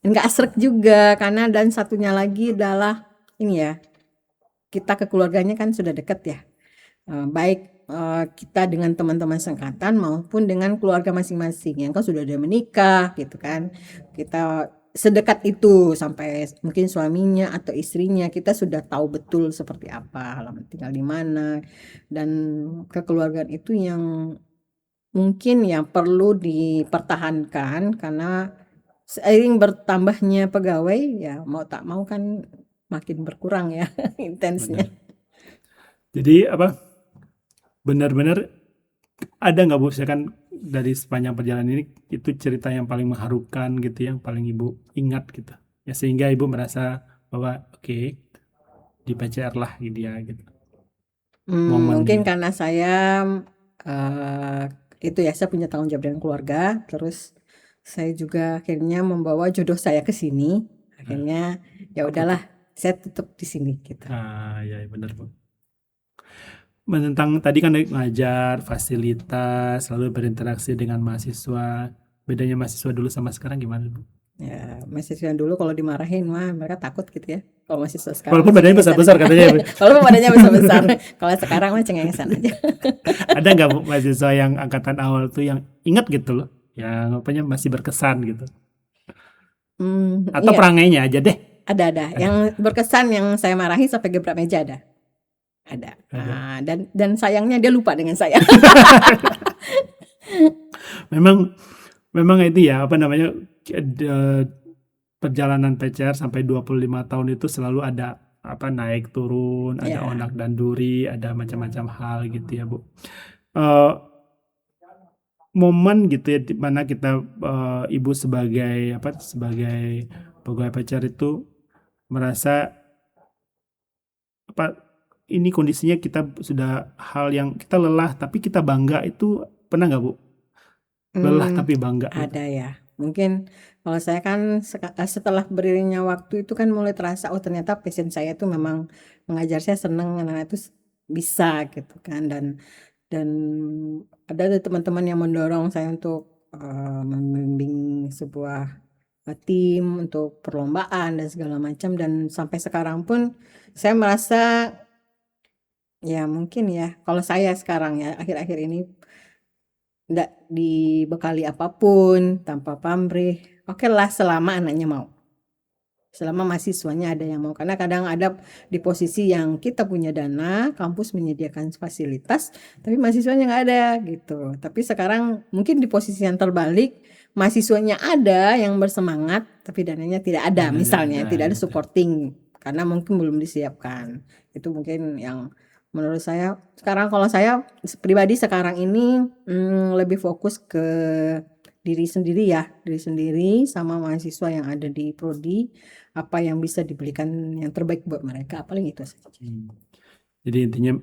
nggak srek juga karena dan satunya lagi adalah ini ya, kita ke keluarganya kan sudah dekat ya. Baik kita dengan teman-teman seangkatan maupun dengan keluarga masing-masing yang kan sudah ada menikah gitu kan. Kita sedekat itu sampai mungkin suaminya atau istrinya kita sudah tahu betul seperti apa halaman tinggal di mana, dan kekeluargaan itu yang mungkin yang perlu dipertahankan karena seiring bertambahnya pegawai ya mau tak mau kan makin berkurang ya intensnya. Benar. Jadi apa? Benar-benar ada nggak, Bu? Misalkan dari sepanjang perjalanan ini itu cerita yang paling mengharukan gitu, yang paling Ibu ingat gitu. Ya sehingga Ibu merasa bahwa oke, di PCR lah dia gitu. Mungkin Momennya. karena saya eh, itu ya saya punya tanggung jawab dengan keluarga, terus saya juga akhirnya membawa jodoh saya ke sini. Nah, Akhirnya ya apa tuh? udahlah, saya tetap di sini gitu. Ya benar, Bu. Tentang tadi kan ngajar, fasilitas, lalu berinteraksi dengan mahasiswa. Bedanya mahasiswa dulu sama sekarang gimana, Bu? Ya, mahasiswa dulu kalau dimarahin mah mereka takut gitu ya. Kalau mahasiswa sekarang Walaupun mah badannya cengengesan besar-besar aja. katanya, Bu. Kalau badannya besar-besar. Kalau sekarang mah cengengesan aja. Ada nggak, Bu, mahasiswa yang angkatan awal tuh yang ingat gitu loh, yang apanya masih berkesan gitu? Atau Iya, perangainya aja deh? ada. Yang berkesan yang saya marahi sampai gebrak meja ada. Ada. Ada. Dan sayangnya dia lupa dengan saya. Memang memang itu ya apa namanya perjalanan PCR sampai 25 tahun itu selalu ada apa naik turun, ada Ya. onak dan duri, ada macam-macam hal gitu ya, Bu. Eh, Momen gitu ya di mana kita Ibu sebagai pegawai PCR itu merasa apa ini kondisinya kita sudah hal yang kita lelah tapi kita bangga, itu pernah nggak, Bu? Lelah Hmm, tapi bangga gitu. ada ya. Mungkin kalau saya kan setelah beriringnya waktu itu kan mulai terasa oh ternyata passion saya itu memang mengajar, saya seneng anak-anak itu bisa gitu kan, dan ada teman-teman yang mendorong saya untuk membimbing sebuah tim untuk perlombaan dan segala macam, dan sampai sekarang pun saya merasa ya mungkin ya kalau saya sekarang ya akhir-akhir ini nggak dibekali apapun tanpa pamrih, oke lah selama anaknya mau, selama mahasiswanya ada yang mau, karena kadang ada di posisi yang kita punya dana, kampus menyediakan fasilitas, tapi mahasiswanya nggak ada gitu. Tapi sekarang mungkin di posisi yang terbalik, mahasiswanya ada yang bersemangat, tapi dananya tidak ada, Dananya misalnya ada tidak ada gitu. supporting karena mungkin belum disiapkan. Itu mungkin yang menurut saya sekarang, kalau saya pribadi sekarang ini lebih fokus ke diri sendiri sama mahasiswa yang ada di prodi, apa yang bisa diberikan yang terbaik buat mereka, paling itu saja. Jadi intinya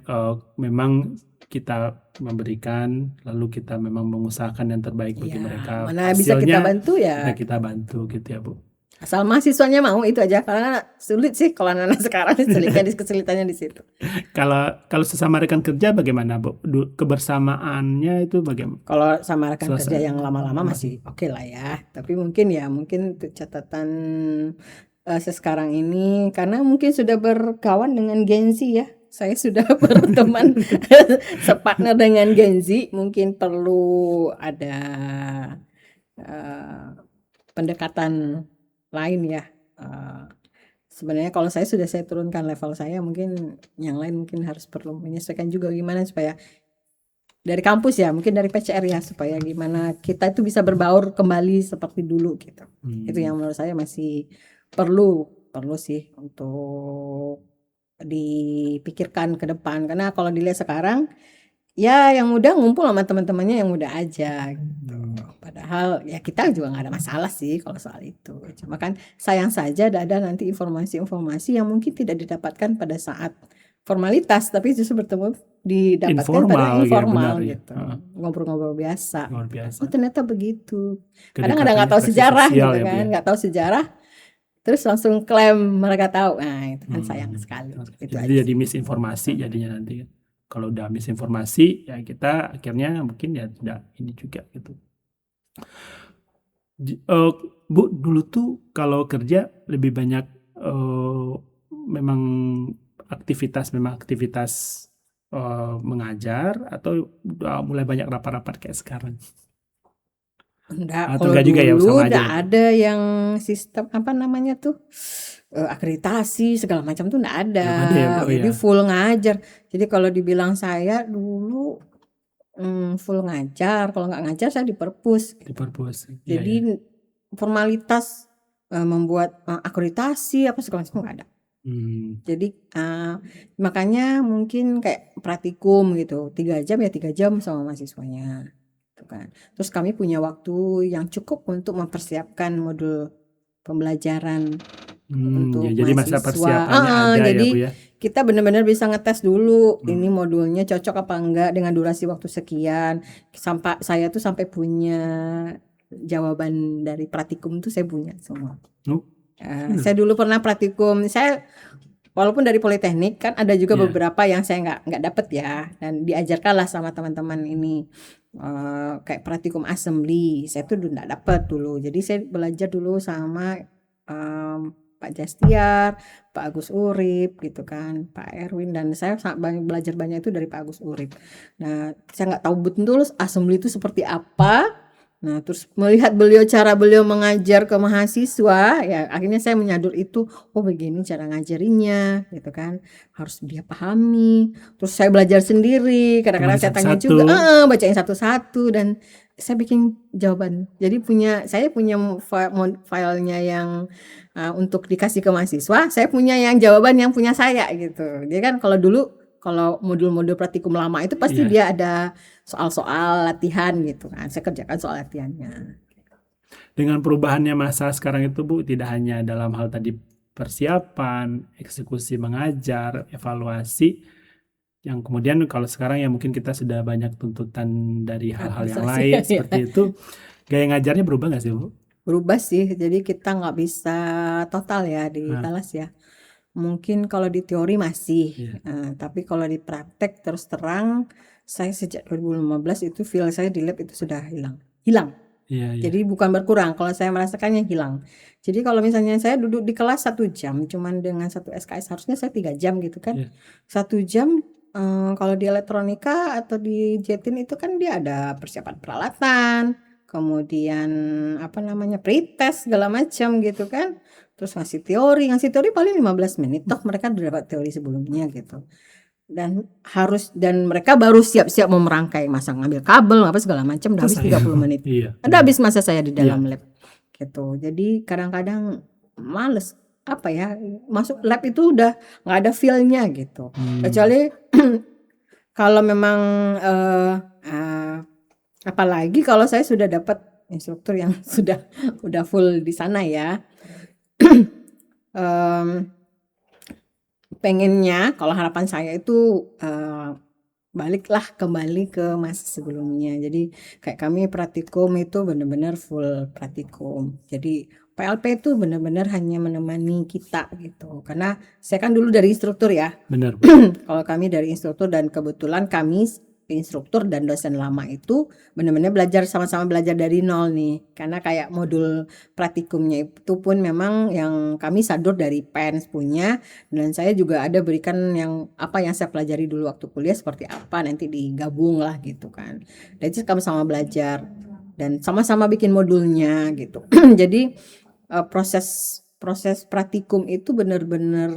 memang kita memberikan, lalu kita memang mengusahakan yang terbaik bagi Ya, mereka. mana bisa kita Hasilnya bantu ya, kita bantu gitu ya, Bu. asal mahasiswanya mau, itu aja. Karena sulit sih kalau anak-anak sekarang kesulitannya di situ. Kalau sesama rekan kerja bagaimana, Bu? Kebersamaannya itu bagaimana? Kalau sama rekan kerja Suasana yang lama-lama masih oke lah ya. Tapi mungkin untuk catatan sekarang ini karena mungkin sudah berkawan dengan Gen Z ya. Saya sudah berteman separtner dengan Gen Z, mungkin perlu ada eh, pendekatan lain ya. Eh, Sebenarnya kalau saya turunkan level saya, mungkin yang lain mungkin harus perlu menyesuaikan juga gimana supaya dari kampus ya, mungkin dari PCR ya, supaya gimana kita itu bisa berbaur kembali seperti dulu gitu. Itu yang menurut saya masih perlu perlu sih untuk dipikirkan ke depan. Karena kalau dilihat sekarang, ya yang muda ngumpul sama teman-temannya yang muda aja gitu. Padahal ya kita juga nggak ada masalah sih kalau soal itu. Cuma kan sayang saja ada nanti informasi-informasi yang mungkin tidak didapatkan pada saat formalitas, tapi justru didapatkan pada Informal, ya benar informal ya. gitu. Ngobrol-ngobrol biasa. Luar biasa. Oh ternyata begitu. Kadang ada Kedekatannya nggak tahu refleksi sejarah sosial gitu ya, Bu, kan, ya. nggak tahu sejarah, terus langsung klaim mereka tahu. Nah itu kan sayang sekali. Itu Jadi aja jadi sih. misinformasi jadinya nanti. Kalau udah misinformasi ya kita akhirnya mungkin ya tidak ini juga gitu. Bu, dulu tuh kalau kerja lebih banyak memang aktivitas mengajar atau udah mulai banyak rapat-rapat kayak sekarang? Enggak, Atau kalau enggak juga ya, dulu sama aja enggak ya? ada yang sistem apa namanya tuh akreditasi segala macam tuh enggak ada. Belum ada ya, Bu? Oh Jadi ya, full ngajar. Jadi kalau dibilang saya dulu full ngajar, kalau nggak ngajar saya di perpus. di perpus. Iya, Jadi iya. formalitas membuat akreditasi apa segala macam nggak ada. Jadi makanya mungkin kayak praktikum gitu, 3 jam ya 3 jam sama mahasiswanya. Kan. Terus kami punya waktu yang cukup untuk mempersiapkan modul pembelajaran Ya, untuk jadi masa mahasiswa. persiapannya ada ya, Jadi Bu ya? kita benar-benar bisa ngetes dulu ini modulnya cocok apa enggak dengan durasi waktu sekian. Sampai saya tuh sampai punya jawaban dari praktikum tuh saya punya semua. Saya dulu pernah praktikum, saya walaupun dari Politeknik kan ada juga beberapa yang saya nggak dapet ya, dan diajarkanlah sama teman-teman ini kayak praktikum assembly. Saya tuh nggak dapet dulu, jadi saya belajar dulu sama Pak Jastiar, Pak Agus Urip gitu kan, Pak Erwin, dan saya belajar banyak itu dari Pak Agus Urip. Nah saya nggak tahu betul assembly itu seperti apa. Nah, terus melihat cara beliau mengajar ke mahasiswa, ya akhirnya saya menyadur itu, oh begini cara ngajarinya, gitu kan, harus dia pahami. Terus saya belajar sendiri, kadang-kadang saya tanya juga, bacain satu-satu, dan saya bikin jawaban. Jadi saya punya filenya yang untuk dikasih ke mahasiswa, saya punya yang jawaban yang punya saya gitu. Jadi kan kalau dulu, kalau modul-modul praktikum lama itu pasti dia ada soal-soal latihan gitu kan. Saya kerjakan soal latihannya. Dengan perubahannya masa sekarang itu, Bu, tidak hanya dalam hal tadi persiapan, eksekusi mengajar, evaluasi, yang kemudian kalau sekarang ya mungkin kita sudah banyak tuntutan dari hal-hal yang lain seperti itu. Gaya ngajarnya berubah nggak sih, Bu? Berubah sih. Jadi kita nggak bisa total ya di kelas ya. Mungkin kalau di teori masih, tapi kalau di praktek terus terang, saya sejak 2015 itu feel saya di lab itu sudah hilang. Jadi bukan berkurang, kalau saya merasakannya hilang. Jadi kalau misalnya saya duduk di kelas 1 jam, cuman dengan satu SKS, harusnya saya 3 jam gitu kan. 1 jam, kalau di elektronika atau di Jetin itu kan dia ada persiapan peralatan, kemudian apa namanya pretest segala macam gitu kan. Terus ngasih teori paling 15 menit, toh mereka udah dapat teori sebelumnya gitu. Dan mereka baru siap-siap mau merangkai, masang ngambil kabel apa segala macam, udah habis 30 menit. Ada habis masa saya di dalam lab gitu. Jadi kadang-kadang males apa ya, masuk lab itu udah nggak ada feel-nya gitu. Kecuali kalau memang apalagi kalau saya sudah dapat instruktur yang udah full di sana ya. Pengennya kalau harapan saya itu baliklah kembali ke masa sebelumnya. Jadi kayak kami praktikum itu benar-benar full praktikum. Jadi PLP itu benar-benar hanya menemani kita gitu. Karena saya kan dulu dari instruktur ya. Benar. Kalau kami dari instruktur, dan kebetulan kami instruktur dan dosen lama itu benar-benar belajar sama-sama belajar dari nol nih. Karena kayak modul praktikumnya itu pun memang yang kami sadur dari PENS punya, dan saya juga ada berikan yang apa yang saya pelajari dulu waktu kuliah seperti apa, nanti digabung lah gitu kan. Dan itu kami sama belajar dan sama-sama bikin modulnya gitu. Jadi proses praktikum itu benar-benar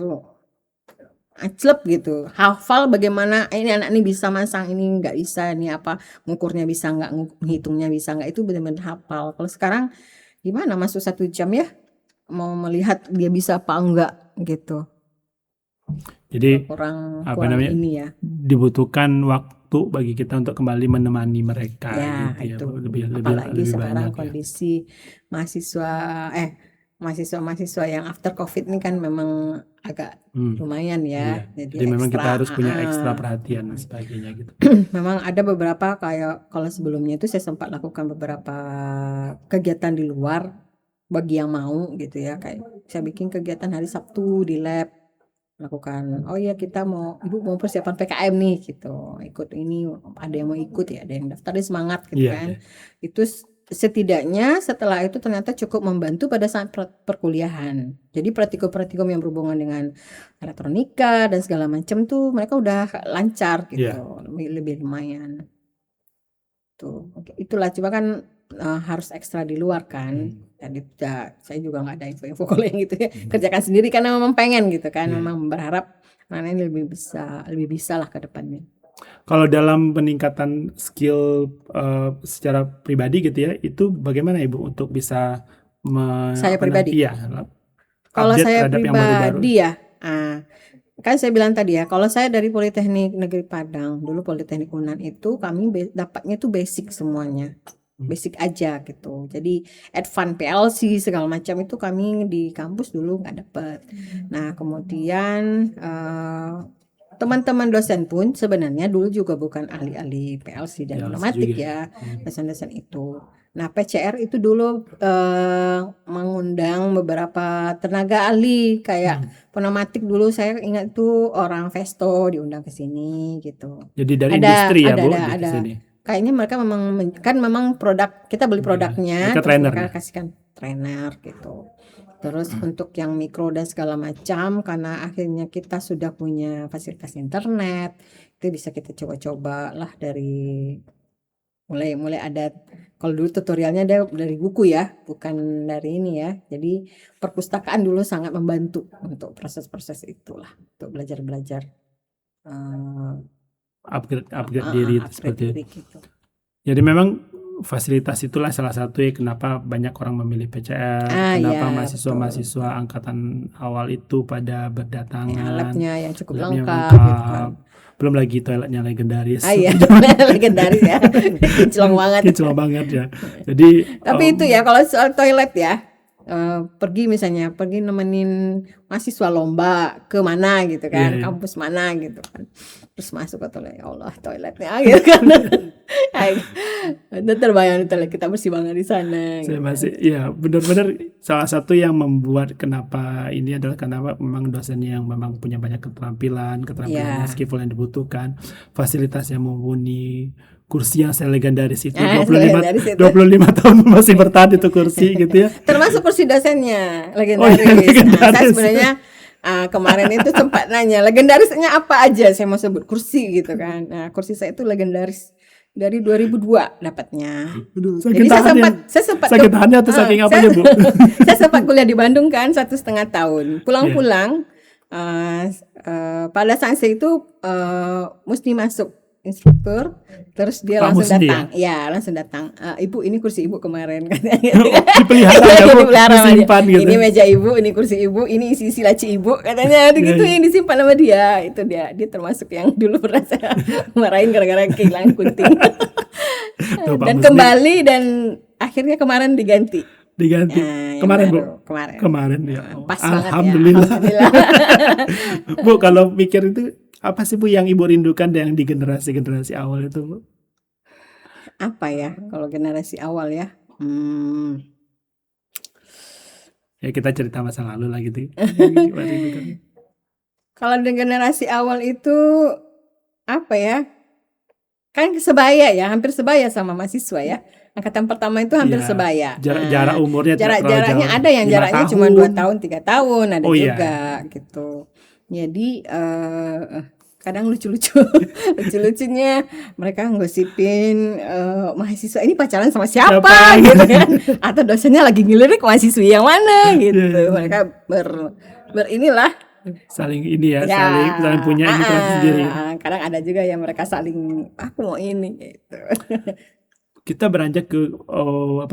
aclep gitu, hafal bagaimana ini anak ini bisa masang, ini nggak bisa, ini apa ngukurnya bisa nggak, ngitungnya bisa nggak, itu benar-benar hafal. Kalau sekarang gimana, masuk 1 jam ya mau melihat dia bisa apa enggak gitu. Jadi kurang apa kurang namanya, ini ya. dibutuhkan waktu bagi kita untuk kembali menemani mereka Ya gitu ya itu Bu. lebih apalagi sekarang banyak ya. kondisi mahasiswa yang after COVID ini kan memang agak lumayan Iya. ya, jadi Jadi memang kita ekstra. harus punya ekstra perhatian dan sebagainya gitu. Memang ada beberapa, kayak kalau sebelumnya itu saya sempat lakukan beberapa kegiatan di luar bagi yang mau gitu ya, kayak saya bikin kegiatan hari Sabtu di lab, lakukan, oh ya kita ibu mau persiapan PKM nih gitu, ikut ini, ada yang mau ikut ya, ada yang daftar, dia semangat gitu Iya, kan. iya. Itu setidaknya setelah itu ternyata cukup membantu pada saat perkuliahan. Jadi praktikum-praktikum yang berhubungan dengan elektronika dan segala macam tuh mereka udah lancar gitu, Iya. lebih lumayan tuh. Oke, itulah, coba kan harus ekstra di luar kan. Dan itu saya juga nggak ada info-info kalau yang gitu ya, kerjakan sendiri karena memang pengen gitu kan, Iya. memang berharap anak ini lebih bisa lah ke depannya. Kalau dalam peningkatan skill secara pribadi gitu ya, itu bagaimana Ibu untuk bisa Saya pribadi, kalau update saya terhadap yang baru-baru? pribadi ya, kan saya bilang tadi ya, kalau saya dari Politeknik Negeri Padang, dulu Politeknik Unan itu kami dapatnya tuh basic semuanya, basic aja gitu. Jadi advance PLC segala macam itu kami di kampus dulu nggak dapet. Nah kemudian teman-teman dosen pun sebenarnya dulu juga bukan ahli-ahli PLC dan pneumatik ya, dosen-dosen itu. Nah PCR itu dulu mengundang beberapa tenaga ahli kayak pneumatik, dulu saya ingat tuh orang Vesto diundang ke sini gitu. Jadi dari industri ya Bu di ada. sini. Kayaknya mereka memang produk, kita beli produknya, mereka terus trainer mereka ya? kasihkan trainer gitu. Terus untuk yang mikro dan segala macam, karena akhirnya kita sudah punya fasilitas internet, itu bisa kita coba-coba lah, dari mulai ada. Kalau dulu tutorialnya dari buku ya, bukan dari ini ya. Jadi perpustakaan dulu sangat membantu untuk proses-proses itulah, untuk belajar-belajar upgrade diri seperti itu. gitu. Jadi memang fasilitas itulah salah satu ya kenapa banyak orang memilih PCR, kenapa Ya, mahasiswa-mahasiswa angkatan awal itu pada berdatangan, labnya yang cukup labnya lengkap gitu kan. Belum lagi toiletnya legendaris. Iya, legendaris ya, kinclong banget. Kinclong banget ya. Jadi tapi itu ya, kalau soal toilet ya, pergi nemenin mahasiswa lomba ke mana gitu kan, kampus mana gitu kan, terus masuk ke toilet, ya Allah toiletnya gitu kan. Udah terbayang di toilet kita bersih banget di sana. Saya masih ya benar-benar salah satu yang membuat kenapa ini adalah karena memang dosennya yang memang punya banyak keterampilan skill yang dibutuhkan, fasilitas yang mumpuni, kursi yang legendaris itu 25 tahun masih bertahan itu kursi gitu ya. Termasuk kursi dosennya legendaris. Saya sebenarnya kemarin itu sempat nanya legendarisnya apa aja, saya mau sebut kursi gitu kan. Nah, kursi saya itu legendaris dari 2002 dapatnya. Jadi saya sempat sakit hati atau saking apanya Bu? Saya sempat kuliah di Bandung kan 1,5 tahun. Pulang-pulang pada saat itu mesti masuk instruktur, terus dia langsung datang. Ya, langsung datang. Ibu, ini kursi ibu kemarin katanya. Dipelihara ya Bu, disimpan gitu. Ini meja ibu, ini kursi ibu, ini isi laci ibu katanya. Gitu yang disimpan sama dia. Itu dia termasuk yang dulu pernah saya marahin gara-gara kehilangan kunting. Dan kembali, dan akhirnya kemarin diganti. Kemarin Bu? Kemarin ya. Alhamdulillah. Bu, kalau mikir itu apa sih Bu yang Ibu rindukan yang di generasi awal itu Bu? Apa ya kalau generasi awal ya? Ya kita cerita masa lalu lah gitu. Kalau di generasi awal itu apa ya? kan sebaya ya, hampir sebaya sama mahasiswa ya. Angkatan pertama itu hampir Iya, sebaya. jarak umurnya tidak terlalu Jaraknya jauh. ada yang 5 jaraknya cuma 2 tahun. tahun, 3 tahun, ada Oh iya. juga gitu. Jadi kadang lucu-lucu, lucu-lucunya mereka ngosipin mahasiswa ini pacaran sama siapa Siapa? gitu kan, atau dosennya lagi ngelirik mahasiswi yang mana gitu. Iya. Mereka inilah Saling ini ya, ya, saling punya inisiatif sendiri. kadang ada juga yang mereka saling aku mau ini gitu. Kita beranjak ke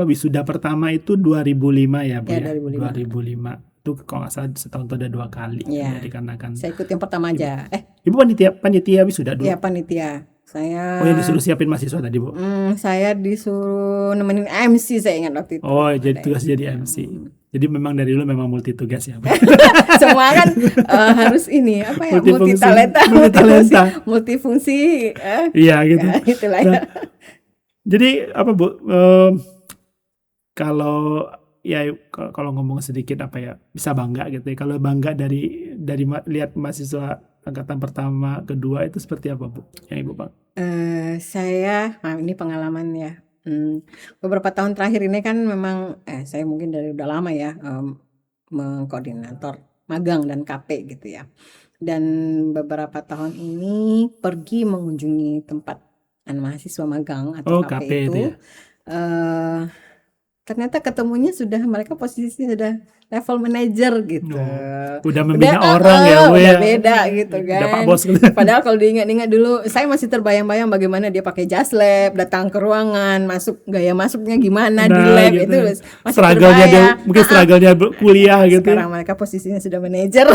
wisuda pertama itu 2005 ya Bu Ya, ya. 2005. 2005 itu kalau nggak salah setahun itu ada 2 kali Ya, dikarenakan saya ikut yang pertama aja. Ibu panitia wisuda dulu. Ya panitia. Saya Oh yang disuruh siapin mahasiswa tadi Bu. saya disuruh nemenin MC, saya ingat waktu itu. Oh jadi tugas jadi MC. Jadi memang dari dulu memang multi tugas ya Bu. Semua kan harus ini apa ya, Multifungsi. multitalenta, multifungsi. Iya gitu. Ya, itulah ya. Nah, jadi apa Bu? Kalau ya kalau ngomong sedikit apa ya, bisa bangga gitu ya. Kalau bangga dari lihat mahasiswa angkatan pertama, kedua itu seperti apa Bu? Yang Ibu Bang? Saya ini pengalaman ya. Beberapa tahun terakhir ini kan memang saya mungkin dari udah lama ya mengkoordinator magang dan KP gitu ya. Dan beberapa tahun ini pergi mengunjungi tempat mahasiswa magang atau Oh, KP KP itu. itu ya. Ternyata ketemunya sudah mereka posisinya sudah level manager gitu. Udah membina orang ya Bu udah ya. beda gitu kan. Udah Pak Bos. Padahal kalau diingat-ingat dulu, saya masih terbayang-bayang bagaimana dia pakai jas lab, datang ke ruangan, gaya masuknya gimana di lab gitu. itu masih Struggle-nya dia, terbayang. mungkin struggle-nya kuliah gitu. Sekarang mereka posisinya sudah manajer.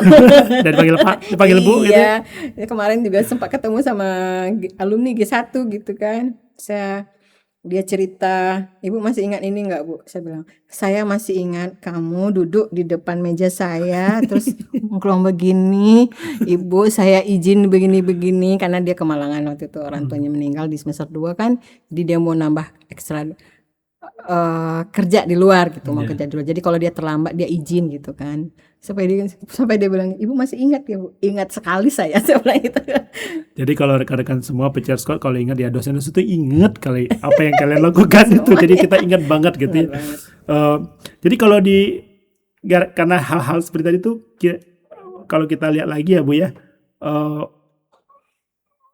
Dan dipanggil Pak, dipanggil Bu gitu. Iya. Ya, kemarin juga sempat ketemu sama alumni G1 gitu kan. Dia cerita, "Ibu masih ingat ini enggak, Bu?" Saya bilang, "Saya masih ingat kamu duduk di depan meja saya terus ngomong begini, 'Ibu, saya izin begini-begini,' karena dia kemalangan waktu itu, orang tuanya meninggal di semester 2 kan. Jadi dia mau nambah ekstra kerja di luar gitu, mau kerja di luar. Jadi kalau dia terlambat dia izin gitu kan. Sampai dia bilang, "Ibu masih ingat ya, Bu?" "Ingat sekali saya," saya bilang gitu. Jadi kalau rekan-rekan semua pecer Scott kalau ingat ya dosen itu ingat kali apa yang kalian lakukan itu. Jadi kita ingat banget gitu ya. Jadi kalau karena hal-hal seperti tadi itu kalau kita lihat lagi ya Bu ya,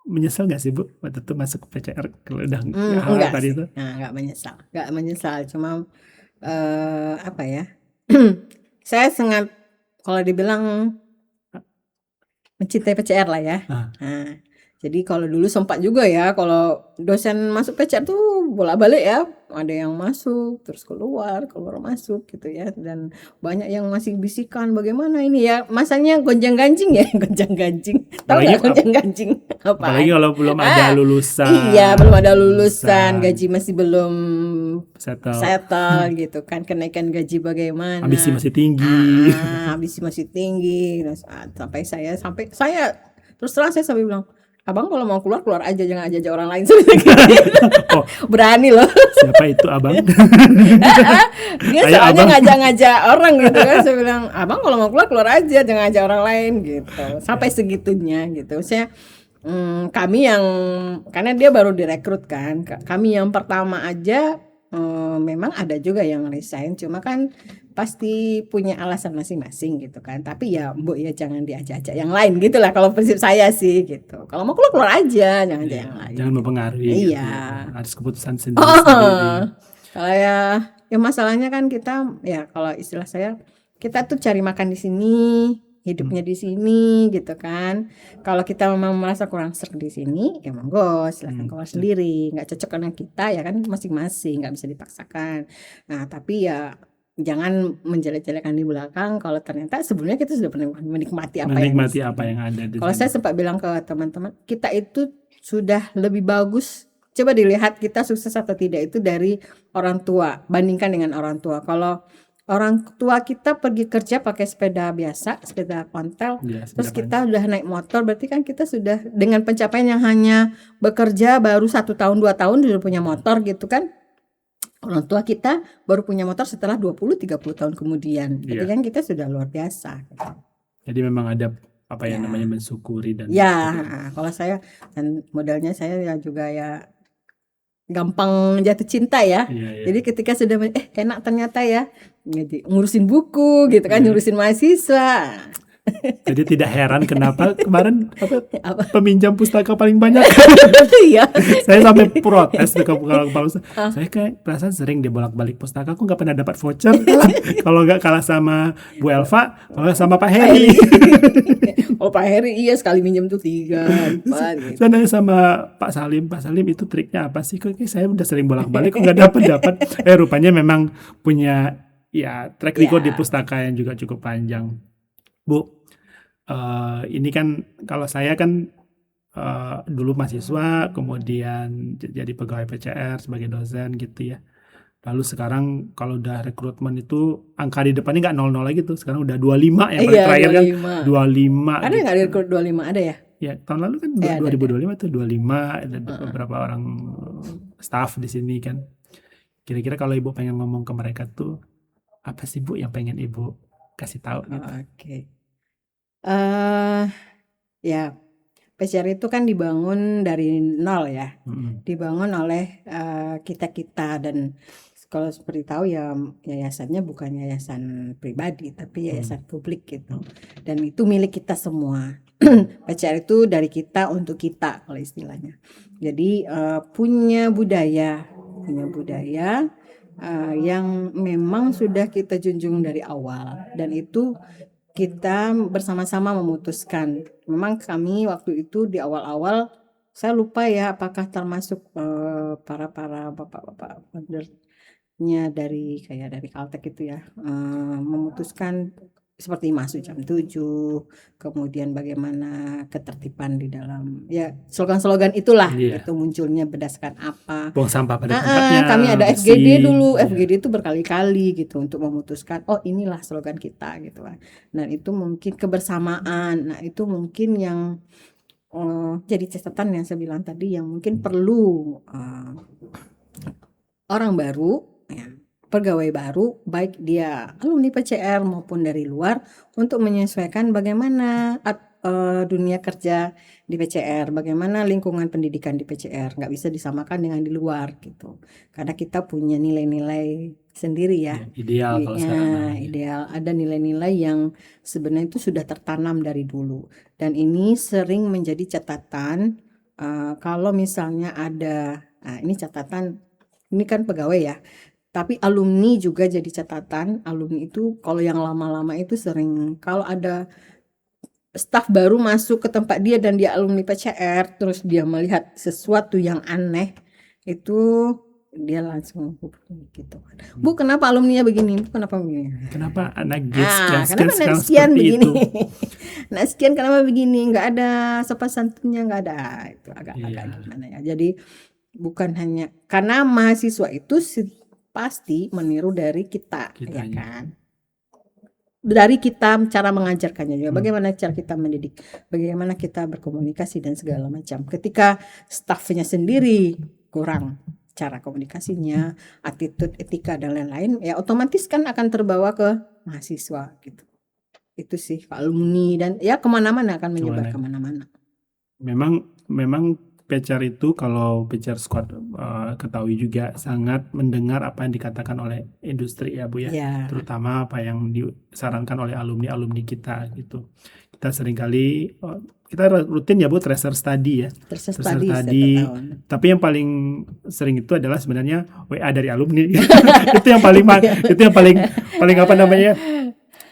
menyesal nggak sih Bu waktu itu masuk PCR kalau udah hal tadi itu? Nggak menyesal, cuma apa ya, saya sangat, kalau dibilang mencintai PCR lah ya. Nah, jadi kalau dulu sempat juga ya, kalau dosen masuk PCR tuh bolak-balik ya, ada yang masuk terus keluar masuk gitu ya, dan banyak yang masih bisikan bagaimana ini ya, masanya gonjang-ganjing ya, gonjang-ganjing. Tahu nggak gonjang-ganjing apa? Apalagi kalau belum ada lulusan. Iya, belum ada lulusan, gaji masih belum settle gitu kan, kenaikan gaji bagaimana? Ambisi masih tinggi. Ambisi masih tinggi. Sampai saya terus terang saya sampai bilang, "Abang kalau mau keluar aja, jangan ajak orang lain." Oh, berani loh. Siapa itu Abang? Dia soalnya ngajak-ngajak orang gitu kan. Saya bilang, "Abang kalau mau keluar aja, jangan ajak orang lain," gitu. Sampai segitunya gitu. Saya kami yang, karena dia baru direkrut kan, kami yang pertama aja memang ada juga yang resign, cuma kan pasti punya alasan masing-masing gitu kan. Tapi ya Bu ya jangan diajak-ajak yang lain gitulah kalau prinsip saya sih gitu. Kalau mau keluar aja, jangan ajak yang lain. Jangan mempengaruhi. Iya. Gitu ya. Harus keputusan sendiri. Kalau ya masalahnya kan kita ya, kalau istilah saya, kita tuh cari makan di sini, hidupnya di sini gitu kan. Kalau kita memang merasa kurang serg di sini, ya monggo silahkan keluar sendiri. Nggak cocok dengan kita ya kan, masing-masing, nggak bisa dipaksakan. Nah tapi ya jangan menjelek-jelekan di belakang kalau ternyata sebelumnya kita sudah pernah menikmati apa yang ada di kalau saya sempat bilang ke teman-teman, kita itu sudah lebih bagus, coba dilihat kita sukses atau tidak itu dari orang tua, bandingkan dengan orang tua. Kalau orang tua kita pergi kerja pakai sepeda biasa, sepeda ontel, terus kita udah naik motor, berarti kan kita sudah dengan pencapaian yang hanya bekerja baru 1 tahun 2 tahun sudah punya motor gitu kan. Orang tua kita baru punya motor setelah 20-30 tahun kemudian. Berarti kan kita sudah luar biasa. Jadi memang ada apa yang Ya. namanya mensyukuri dan Ya, sebagainya. kalau saya dan modelnya saya ya juga ya gampang jatuh cinta ya. Iya, iya. Jadi ketika sudah enak ternyata ya, jadi ngurusin buku gitu kan, Iya. ngurusin mahasiswa. Jadi tidak heran kenapa kemarin Apa? peminjam pustaka paling banyak. Iya. Saya sampai protes tuh ke kepala saya kayak perasaan sering dia bolak-balik pustaka, aku nggak pernah dapat voucher. Kalau nggak kalah sama Bu Elva, kalau nggak sama Pak Heri. Oh Pak Heri iya sekali minjem tuh 3, 4 gitu. Saya nanya sama Pak Salim itu triknya apa sih? Kok saya udah sering bolak-balik kok nggak dapat. Rupanya memang punya ya track record di Ya. pustaka yang juga cukup panjang. Bu, ini kan kalau saya kan dulu mahasiswa, kemudian jadi pegawai PCR sebagai dosen gitu ya. Lalu sekarang kalau udah rekrutmen itu angka di depannya nggak 00 lagi tuh. Sekarang udah 25 yang paling Iya, terakhir kan 25. 25 Ada gitu. nggak di rekrut 25 ada ya? Ya, tahun lalu kan Ada. 2025 tuh 25 ada beberapa orang staff di sini kan. Kira-kira kalau Ibu pengen ngomong ke mereka tuh apa sih Bu yang pengen Ibu kasih tahu gitu? Oke. Ya, PCR itu kan dibangun dari nol ya. Dibangun oleh kita-kita dan kalau seperti tahu ya yayasannya bukan yayasan pribadi tapi yayasan publik gitu. Dan itu milik kita semua. PCR itu dari kita untuk kita kalau istilahnya. Jadi punya budaya yang memang sudah kita junjung dari awal dan itu kita bersama-sama memutuskan. Memang kami waktu itu di awal-awal saya lupa ya apakah termasuk para bapak-bapak foundernya dari Caltech itu ya memutuskan seperti masuk jam 7, kemudian bagaimana ketertiban di dalam ya slogan-slogan itulah itu munculnya berdasarkan apa. Buang sampah pada tempatnya. Kami ada bersih. FGD dulu, FGD itu berkali-kali gitu untuk memutuskan oh inilah slogan kita gitu kan. Nah itu mungkin kebersamaan, nah itu mungkin yang jadi catatan yang saya bilang tadi yang mungkin perlu orang baru ya, pegawai baru baik dia alumni PCR maupun dari luar untuk menyesuaikan bagaimana dunia kerja di PCR, bagaimana lingkungan pendidikan di PCR, nggak bisa disamakan dengan di luar gitu karena kita punya nilai-nilai sendiri ya, ideal kalau sekarang ideal ada nilai-nilai yang sebenarnya itu sudah tertanam dari dulu dan ini sering menjadi catatan kalau misalnya ada ini catatan ini kan pegawai ya, tapi alumni juga jadi catatan. Alumni itu kalau yang lama-lama itu sering kalau ada staf baru masuk ke tempat dia dan dia alumni PCR terus dia melihat sesuatu yang aneh itu dia langsung gitu. Bu kenapa alumninya begini? Bu kenapa begini? Kenapa anak kenapa anak sekian begini? Nah sekian kenapa begini? Nggak ada sopan santunnya, nggak ada. Itu agak gimana ya. Jadi bukan hanya karena mahasiswa itu pasti meniru dari kita ya kan, dari kita cara mengajarkannya juga, bagaimana cara kita mendidik, bagaimana kita berkomunikasi dan segala macam. Ketika staffnya sendiri kurang cara komunikasinya, attitude, etika dan lain-lain, ya otomatis kan akan terbawa ke mahasiswa gitu. Itu sih alumni dan ya kemana-mana akan menyebar kemana-mana. Memang PCR itu kalau PCR Squad ketahui juga sangat mendengar apa yang dikatakan oleh industri ya Bu ya. Terutama apa yang disarankan oleh alumni kita gitu. Kita seringkali kita rutin ya Bu tracer study ya. Tracer study. Tapi yang paling sering itu adalah sebenarnya WA dari alumni. itu yang paling apa namanya?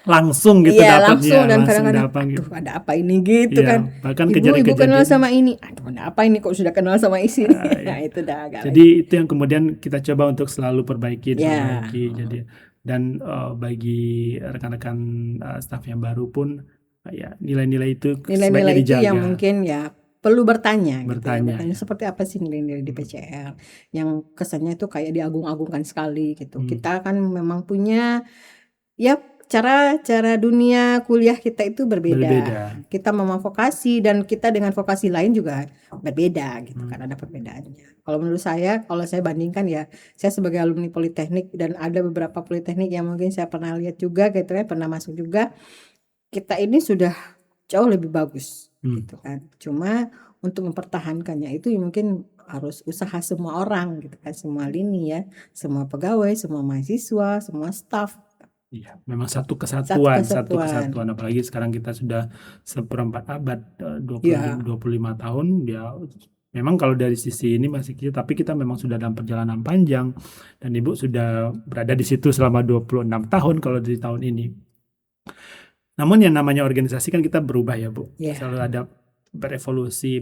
Langsung gitu dapatnya. Langsung dan kadang-kadang gitu. Ada apa ini gitu kan. Bahkan ibu kenal sama ini. Aduh ada apa ini kok sudah kenal sama isi ini. Nah itu dah agak. Jadi itu yang kemudian kita coba untuk selalu perbaiki. Jadi dan bagi rekan-rekan staf yang baru pun ya nilai-nilai itu nilai-nilai itu yang mungkin ya perlu bertanya gitu ya. Seperti apa sih nilai-nilai di PCR yang kesannya itu kayak diagung-agungkan sekali gitu. Kita kan memang punya ya cara dunia kuliah kita itu berbeda. Kita memang vokasi dan kita dengan vokasi lain juga berbeda gitu kan, ada perbedaannya. Kalau menurut saya, kalau saya bandingkan ya, saya sebagai alumni Politeknik dan ada beberapa Politeknik yang mungkin saya pernah lihat juga gitu ya, pernah masuk juga. Kita ini sudah jauh lebih bagus Hmm. gitu kan. Cuma untuk mempertahankannya itu ya mungkin harus usaha semua orang gitu kan, semua lini ya, semua pegawai, semua mahasiswa, semua staf. Iya, memang satu Satu kesatuan. kesatuan. Apalagi sekarang kita sudah seperempat abad, 25, Ya, 25 tahun. Ya, memang kalau dari sisi ini masih kecil, tapi kita memang sudah dalam perjalanan panjang. Dan Ibu sudah berada di situ selama 26 tahun kalau di tahun ini. Namun yang namanya organisasi kan kita berubah ya, Bu. ya. Selalu ada berevolusi,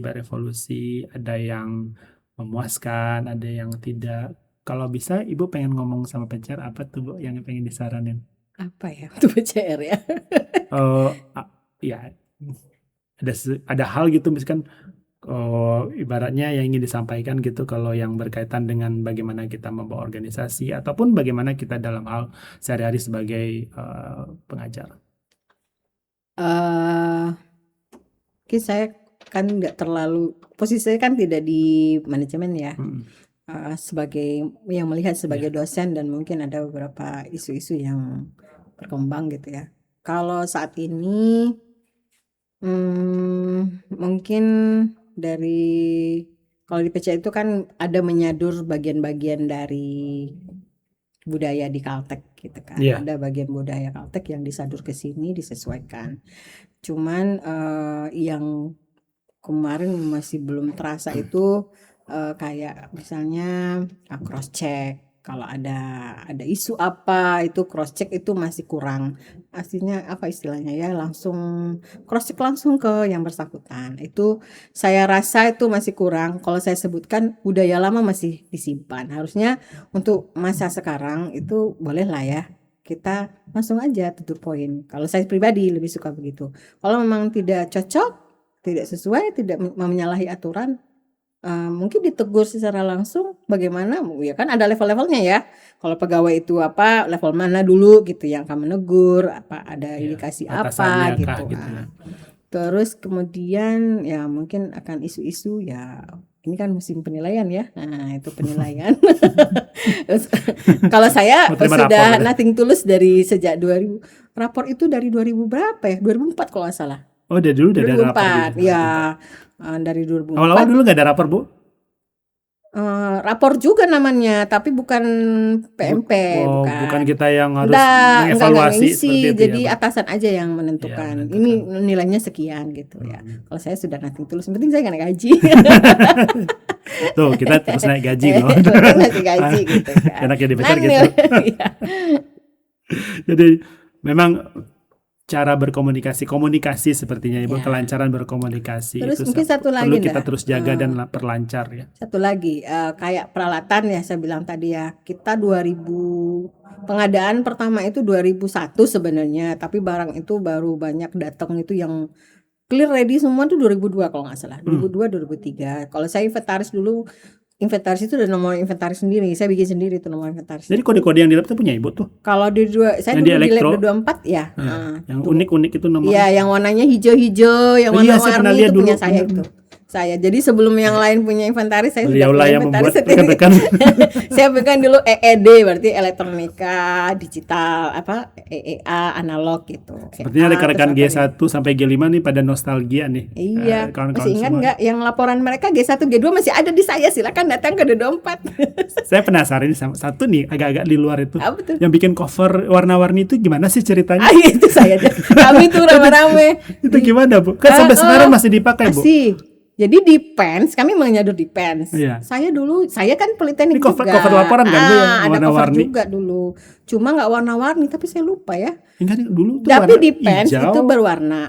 ada yang memuaskan, ada yang tidak. Kalau bisa Ibu pengen ngomong sama PCR apa tuh, Bu, yang pengen disaranin? Apa ya untuk PCR ya? Eh, ya ada hal gitu misalkan, ibaratnya yang ingin disampaikan gitu kalau yang berkaitan dengan bagaimana kita membawa organisasi ataupun bagaimana kita dalam hal sehari-hari sebagai pengajar. Mungkin saya kan nggak terlalu, posisi saya kan tidak di manajemen ya. Sebagai yang melihat sebagai dosen dan mungkin ada beberapa isu-isu yang berkembang gitu ya. Kalau saat ini mungkin kalau di PCA itu kan ada menyadur bagian-bagian dari budaya di Caltech gitu kan. Iya. Ada bagian budaya Caltech yang disadur ke sini disesuaikan. Cuman yang kemarin masih belum terasa itu kayak misalnya cross check, kalau ada isu apa itu cross check itu masih kurang. Aslinya apa istilahnya ya, langsung cross check langsung ke yang bersangkutan. Itu saya rasa itu masih kurang. Kalau saya sebutkan budaya lama masih disimpan. Harusnya untuk masa sekarang itu boleh lah ya, kita langsung aja to the point. Kalau saya pribadi lebih suka begitu. Kalau memang tidak cocok, tidak sesuai, tidak menyalahi aturan, mungkin ditegur secara langsung. Bagaimana ya, kan ada level-levelnya ya. Kalau pegawai itu apa level mana dulu gitu yang akan menegur, apa ada indikasi apa gitu. Terus kemudian ya mungkin akan isu-isu ya, ini kan musim penilaian ya. Nah, itu penilaian. Kalau saya sudah nothing tulus dari sejak 2000. Rapor itu dari 2000 berapa ya? 2004 kalau nggak salah. Oh, dari dulu udah ada rapor gitu. Ya, dari 2004. Awal-awal dulu nggak ada rapor, Bu? Rapor juga namanya, tapi bukan PMP, bukan kita yang harus mengevaluasi seperti itu. Jadi atasan aja yang menentukan. Ini nilainya sekian gitu ya. Kalau saya sudah nothing tulus, yang penting saya nggak naik gaji. Tuh, kita terus naik gaji loh. Naik gaji gitu kan. Enak ya dibesar gitu. Jadi memang cara komunikasi sepertinya Ibu, kelancaran berkomunikasi. Terus itu mungkin satu lagi perlu kita terus jaga dan perlancar ya. Satu lagi kayak peralatan ya, saya bilang tadi ya, kita 2000 pengadaan pertama itu 2001 sebenarnya, tapi barang itu baru banyak datang itu yang clear ready semua tuh 2002 kalau nggak salah. 2002 2003. Kalau saya inventaris dulu, inventaris itu udah nomor inventaris sendiri. Saya bikin sendiri tuh nomor inventaris. Jadi kode-kode yang di lab itu punya Ibu tuh? Kalau saya dulu di lab 24 ya. Yang unik-unik itu nomor. Iya, yang warnanya hijau-hijau, yang warna-warni itu punya saya itu. Jadi sebelum yang lain punya inventaris, saya sudah punya inventaris sendiri. Saya pegang dulu EED, berarti elektronika digital, EEA analog gitu. Sepertinya rekan-rekan G1 sampai G5 nih pada nostalgia nih. Iya, masih ingat nggak yang laporan mereka G1, G2 masih ada di saya, silakan datang ke 24. Saya penasaran sama satu nih, agak-agak di luar itu. Apa tuh? Yang bikin cover warna-warni itu gimana sih ceritanya? Itu saya aja. Kami tuh rame-rame. Itu gimana, Bu? Kan sampai sekarang masih dipakai, Bu. Jadi di pens, kami menyadur di pens. Iya. Saya kan politeknik juga. Cover laporan kan, Bu, yang ada cover warna-warni juga dulu. Cuma nggak warna-warni, tapi saya lupa ya. Enggak, dulu tuh tapi warna di pens hijau. itu berwarna.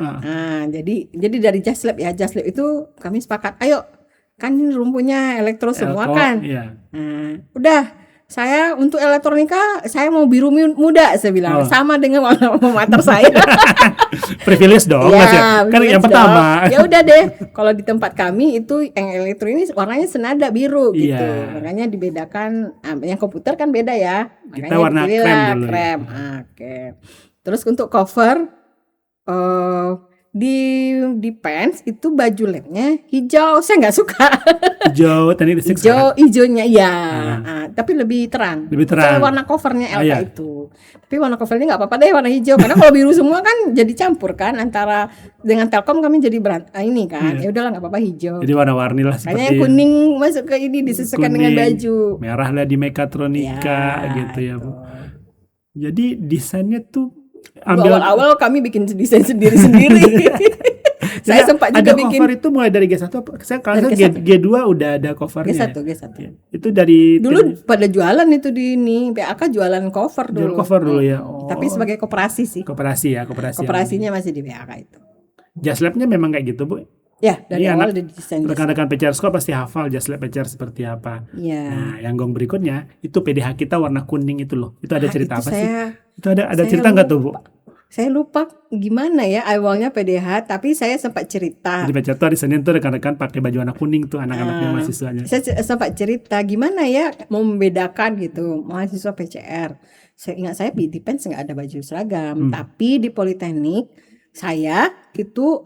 Jadi dari Jaslab ya, Jaslab itu kami sepakat, ayo kan ini rumpunya elektro semua kan. Iya. Udah, saya untuk elektronika saya mau biru muda, saya bilang sama dengan warna mater saya. Privilege dong, ya, kan yang pertama. Ya udah deh, kalau di tempat kami itu yang elektro ini warnanya senada biru gitu. Makanya dibedakan, yang komputer kan beda ya. Kita makanya warna krem dulu. Krem. Oke. Terus untuk cover di pens itu baju labnya hijau, saya nggak suka. Hijau, teknik listrik. Hijaunya ya, tapi lebih terang. Lebih terang. Warna covernya LK itu. biru. Tapi warna covernya nggak apa-apa deh warna hijau, karena kalau biru semua kan jadi campur kan antara dengan Telkom kami jadi ini kan. Iya. Ya udahlah nggak apa-apa hijau. Jadi warna-warni lah Kayaknya yang seperti kuning masuk ke ini disesuaikan dengan kuning, baju. merah lah di Mekatronika gitu ya, Bu. Jadi desainnya tuh Dulu awal-awal kami bikin desain sendiri-sendiri. Saya sempat juga ada bikin cover itu mulai dari G1 apa? Saya kalau Dari G2 udah ada covernya. G1. Itu dari Dulu pada jualan itu di ini, PAK jualan cover jual dulu. cover dulu ya. Tapi sebagai koperasi sih. Koperasi ya, koperasi. Koperasinya masih di PAK itu. Jazz Lab-nya memang kayak gitu, Bu. Ya, dari Ini awal anak- udah desain. Rekan-rekan PCR School pasti hafal Jazz Lab PCR seperti apa. Iya. Nah, yang gong berikutnya itu PDH kita warna kuning itu loh. Itu ada cerita itu apa sih? saya, Itu ada saya cerita nggak tuh, Bu? Saya lupa gimana ya awalnya PDH, tapi saya sempat cerita. Di PCR tuh hari Senin tuh rekan-rekan pakai baju warna kuning tuh anak-anaknya mahasiswanya. Saya sempat cerita gimana ya mau membedakan gitu mahasiswa PCR. Saya ingat saya di Depends nggak ada baju seragam, tapi di Politeknik saya itu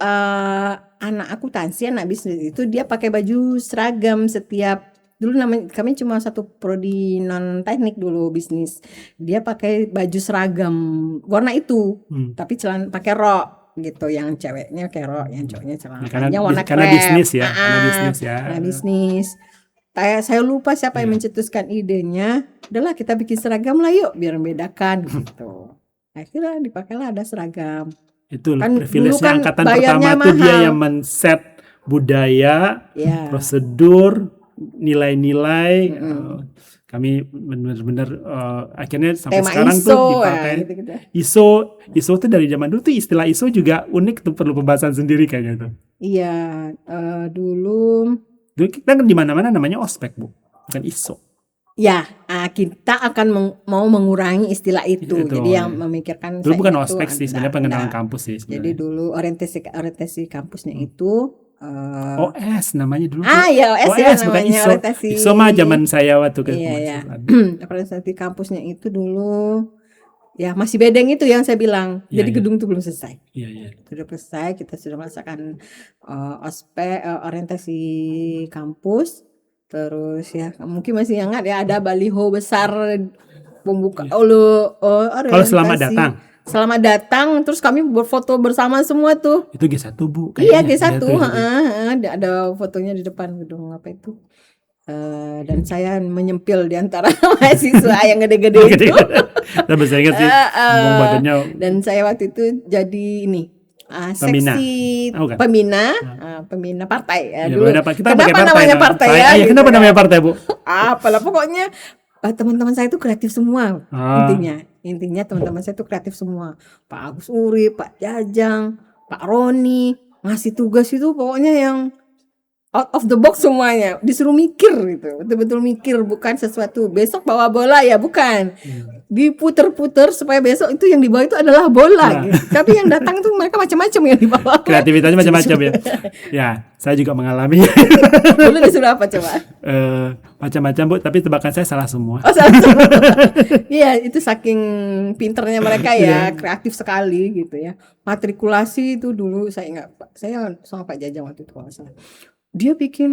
anak akuntansi, anak bisnis itu dia pakai baju seragam setiap. Dulu namanya kami cuma satu prodi non teknik dulu bisnis. Dia pakai baju seragam warna itu, tapi celana pakai rok gitu. Yang ceweknya pakai rok, yang cowoknya celana panjang warna karena krem. bisnis ya, karena bisnis ya. Karena bisnis. Saya lupa siapa yang mencetuskan idenya. Udahlah kita bikin seragam lah yuk biar membedakan gitu. Akhirnya dipakailah ada seragam. Itu Kan privilege dulu kan angkatan bayarnya pertama tuh dia mahal. yang men-set budaya, Ya. prosedur, nilai-nilai. Kami benar-benar akhirnya sampai Tema sekarang ISO tuh dipakai. gitu. ISO tuh dari zaman dulu tuh istilah ISO juga unik tuh, perlu pembahasan sendiri kayaknya tuh. Iya, dulu Dulu kita kan di mana-mana namanya ospek, Bu, bukan ISO. ya kita akan mau mengurangi istilah itu. Itu, Jadi ya. yang memikirkan Dulu saya bukan itu ospek sih, sebenarnya pengenalan enggak. kampus sih Jadi sebenarnya. dulu orientasi kampusnya itu OS namanya dulu. ya OS ya bukan namanya ISO. orientasi. ISO mah zaman saya waktu ke Iya ya. mahasiswa. Orientasi kampusnya itu dulu ya masih bedeng itu yang saya bilang. Iya, Jadi iya. gedung itu belum selesai. Iya. Sudah selesai, kita sudah melaksanakan ospek orientasi kampus. Terus ya mungkin masih ingat ya ada baliho besar pembuka Kalau selamat datang. Selamat datang, terus kami berfoto bersama semua tuh. Itu G1, Bu. Iya kayaknya. G1, Iya, ada fotonya di depan gedung apa itu. Dan saya menyempil di antara mahasiswa yang gede-gede itu. Saya bisa ingat sih, ngomong badannya. Dan saya waktu itu jadi ini seksi Bukan. pembina partai ya, Ya, dulu. kita Kenapa pakai namanya partai ya? Iya, gitu kenapa kan. namanya partai, Bu? Apalah pokoknya teman-teman saya itu kreatif semua. Ah. Intinya teman-teman saya itu kreatif semua. Pak Agus Uri, Pak Jajang, Pak Roni ngasih tugas itu pokoknya yang out of the box semuanya, disuruh mikir gitu, betul-betul mikir, bukan sesuatu besok bawa bola ya, bukan, diputer-puter supaya besok itu yang dibawa itu adalah bola gitu. Tapi yang datang tuh mereka macam-macam yang dibawa. Kreativitasnya macam-macam ya. Ya, saya juga mengalami. Dulu disuruh apa coba? Macam-macam, Bu, tapi tebakan saya salah semua. Oh salah. Iya, itu saking pinternya mereka ya, kreatif sekali gitu ya. Matrikulasi itu dulu saya ingat, saya sama Pak Jajang waktu itu kalau nggak salah. Dia bikin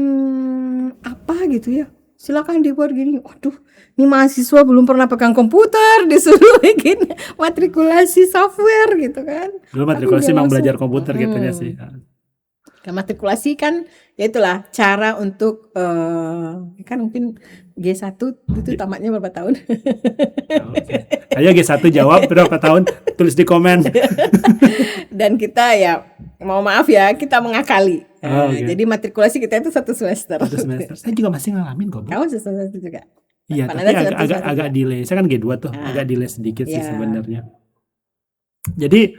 apa gitu ya, silakan dibuat gini. Waduh, ini mahasiswa belum pernah pegang komputer disuruh bikin matrikulasi software gitu kan. Dulu matrikulasi memang langsung, belajar komputer gitu ya sih. Kan matrikulasi kan ya itulah cara untuk kan mungkin G1 itu tamatnya berapa tahun? Okay. Ayo G1 jawab berapa tahun, tulis di komen. Dan kita ya mau maaf ya, kita mengakali. Okay. Jadi matrikulasi kita itu 1 semester. 1 semester. Saya juga masih ngalamin kok, Bu. Kamu semester juga? Iya, tapi agak delay. Saya kan G2 tuh, agak delay sedikit sih sebenarnya. Jadi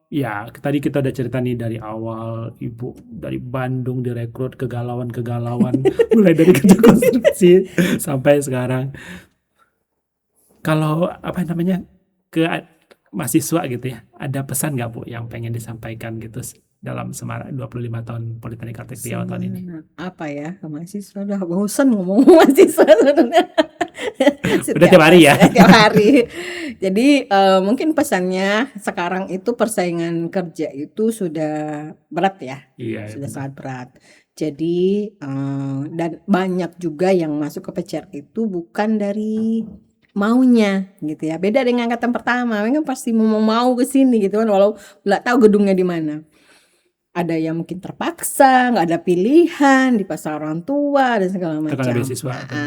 ya tadi kita udah cerita nih dari awal, Ibu dari Bandung direkrut kegalauan mulai dari kerja konstruksi sampai sekarang. Kalau apa namanya ke mahasiswa gitu ya, ada pesan nggak, Bu, yang pengen disampaikan gitu dalam semarak 25 tahun Politeknik Artek Riau tahun ini? Apa ya, ke mahasiswa udah bosan ngomong mahasiswa sebenarnya. Udah tiap hari ya? Tiap hari. Jadi mungkin pesannya sekarang itu persaingan kerja itu sudah berat ya. Iya. Sudah sangat berat. Jadi dan banyak juga yang masuk ke PCR itu bukan dari maunya gitu ya. Beda dengan angkatan pertama, mereka pasti mau ke sini gitu kan, walau nggak tahu gedungnya di mana. Ada yang mungkin terpaksa, nggak ada pilihan, dipaksa orang tua dan segala Karena macam. beasiswa atau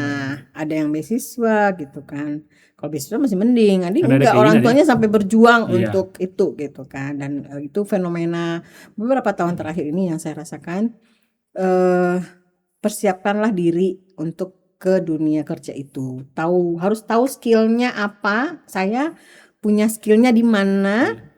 Ada yang beasiswa gitu kan. Kalau beasiswa masih mending, ada Karena ada enggak orang keinginan tuanya sampai berjuang Iya. untuk itu gitu kan. Dan itu fenomena beberapa tahun terakhir ini yang saya rasakan. Persiapkanlah diri untuk ke dunia kerja itu. Harus tahu skillnya apa. Saya punya skillnya di mana.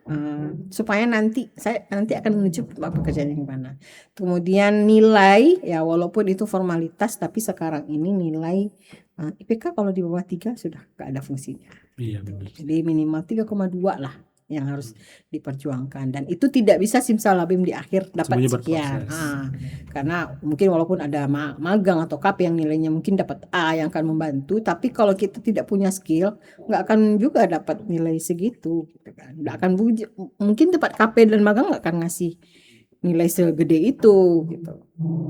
Supaya nanti saya akan menuju pekerjaan yang mana. Kemudian nilai ya, walaupun itu formalitas, tapi sekarang ini nilai IPK kalau di bawah 3 sudah gak ada fungsinya. Iya benar. Jadi minimal 3,2 lah yang harus diperjuangkan, dan itu tidak bisa simsalabim di akhir dapat Semuanya sekian. berproses. Karena mungkin walaupun ada magang atau KP yang nilainya mungkin dapat A yang akan membantu, tapi kalau kita tidak punya skill nggak akan juga dapat nilai segitu gitu kan. Nggak akan mungkin dapat KP dan magang nggak akan ngasih nilai segede itu gitu.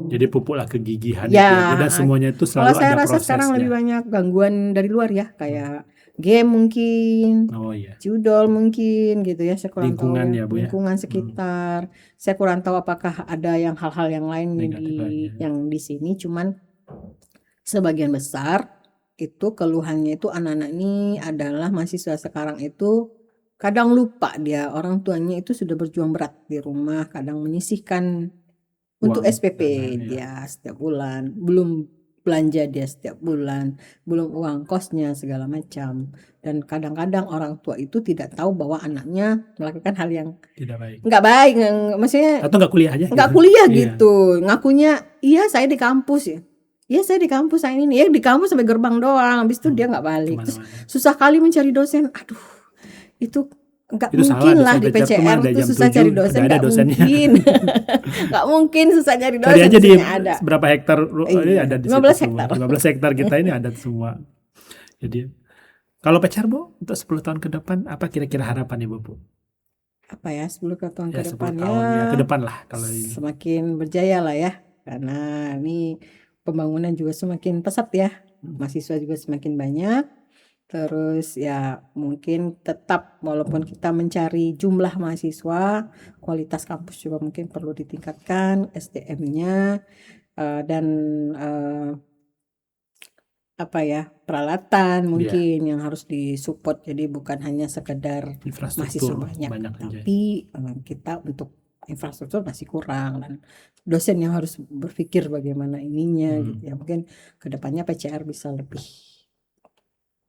Jadi pupuklah kegigihan Ya, itu. Dan semuanya itu kalau selalu saya ada rasa prosesnya. sekarang lebih banyak gangguan dari luar ya, kayak game mungkin, Oh iya. judol mungkin gitu ya. Saya kurang Lingkungan tahu ya, Bu, ya. lingkungan sekitar. Saya kurang tahu apakah ada yang hal-hal yang lain Negatif yang di sini. Cuman sebagian besar itu keluhannya itu anak-anak ini adalah mahasiswa sekarang itu kadang lupa dia orang tuanya itu sudah berjuang berat di rumah, kadang menyisihkan untuk Uang, SPP dana, dia setiap bulan, belum belanja dia setiap bulan, belum uang kosnya segala macam. Dan kadang-kadang orang tua itu tidak tahu bahwa anaknya melakukan hal yang tidak baik. nggak baik, maksudnya Atau nggak kuliah aja. nggak gitu. kuliah Iya. gitu, ngakunya iya saya di kampus ya. Iya saya di kampus saya ini ya, di kampus sampai gerbang doang, habis itu dia nggak balik. Terus Kemana-mana. susah kali mencari dosen. Aduh, itu nggak Itu salah, mungkin lah dosen di PCR tuh mah PCR ada tuh jam susah 7, cari dosen, udah ada nggak dosennya. mungkin. Nggak mungkin susah cari Cari dosen, aja di dosennya ada. berapa hektar ini Iya, ada di 15 situ semua. hektar. 15 hektar kita ini ada semua. Jadi kalau PCR, Bu, untuk 10 tahun ke depan apa kira-kira harapan Ibu, Bu? Apa ya, 10 tahun Ya ke 10 depan tahun ya, ya ke depan lah kalau ini. semakin berjaya lah ya, karena ini pembangunan juga semakin pesat ya, mahasiswa juga semakin banyak. Terus ya mungkin tetap walaupun kita mencari jumlah mahasiswa, kualitas kampus juga mungkin perlu ditingkatkan, SDM-nya dan apa ya, peralatan mungkin yang harus disupport. Jadi bukan hanya sekedar mahasiswa Infrastruktur banyak, banyak aja. tapi kita untuk infrastruktur masih kurang, dan dosen yang harus berpikir bagaimana ininya gitu ya. Mungkin kedepannya PCR bisa lebih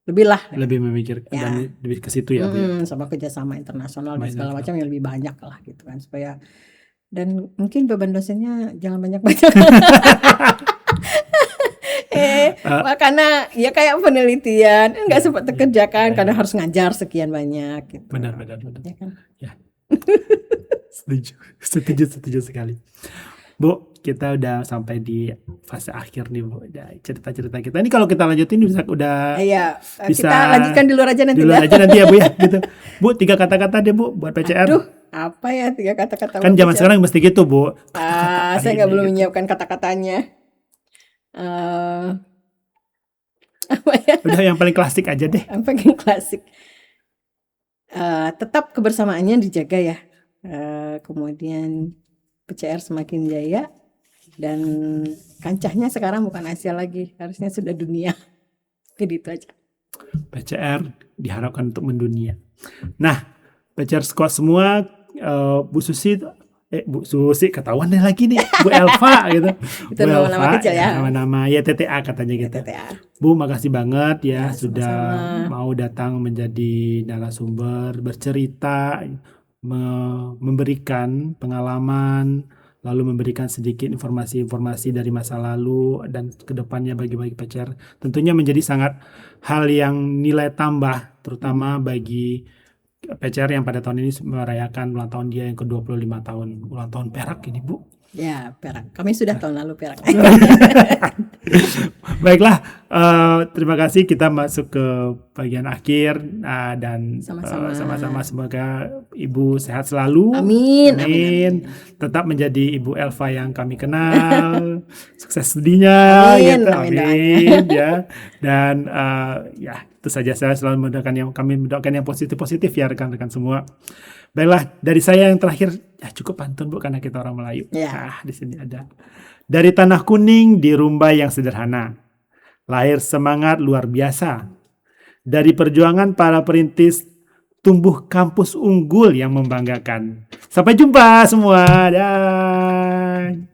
lah Lebih memikirkan ya, dan lebih ke situ ya, Bu, ya. sama kerjasama internasional dan Baik, segala baik. macam yang lebih banyak lah gitu kan, supaya dan mungkin beban dosennya jangan banyak-banyak. Karena ya kayak penelitian nggak sempat terkerjakan karena harus ngajar sekian banyak gitu. Benar. Ya kan? Ya. Setuju sekali. Bu, kita udah sampai di fase akhir nih, Bu. Cerita-cerita kita ini kalau kita lanjutin udah Iya, bisa kita lanjutkan di luar aja nanti di luar ya. aja nanti ya, Bu, ya gitu. Bu, 3 kata-kata deh, Bu, buat PCR. Aduh, apa ya 3 kata-kata? Kan buat zaman PCR? sekarang mesti gitu, Bu. Saya nggak belum menyiapkan kata-katanya. Apa ya? Udah yang paling klasik aja deh. Yang paling klasik. Tetap kebersamaannya dijaga ya. Kemudian PCR semakin jaya dan kancahnya sekarang bukan Asia lagi, harusnya sudah dunia. Jadi itu aja. PCR diharapkan untuk mendunia. Nah, PCR squad semua, Bu Susi ketahuan deh lagi nih, Bu Elva gitu. Itu nama-nama kecil ya. Nama-nama ya TTA katanya gitu. TTA. Bu, makasih banget ya, sudah sama-sama. mau datang menjadi narasumber, bercerita, memberikan pengalaman, lalu memberikan sedikit informasi-informasi dari masa lalu dan kedepannya bagi PCR. Tentunya menjadi sangat hal yang nilai tambah, terutama bagi PCR yang pada tahun ini merayakan ulang tahun dia yang ke-25 tahun, ulang tahun perak ini, Bu. Ya, perak. Kami sudah tahun lalu perak. Baiklah, terima kasih. Kita masuk ke bagian akhir dan Sama-sama. sama-sama semoga Ibu sehat selalu. Amin, amin, Amin. amin. Tetap menjadi Ibu Elva yang kami kenal. Sukses studinya, Amin, gitu. amin Amin, ya. Dan ya itu saja, saya selalu kami mendoakan yang positif-positif ya rekan-rekan semua. Baiklah, dari saya yang terakhir, ya cukup pantun Bu karena kita orang Melayu. Ya. Di sini ada. Dari tanah kuning di Rumbai yang sederhana, lahir semangat luar biasa. Dari perjuangan para perintis, tumbuh kampus unggul yang membanggakan. Sampai jumpa semua. Dah.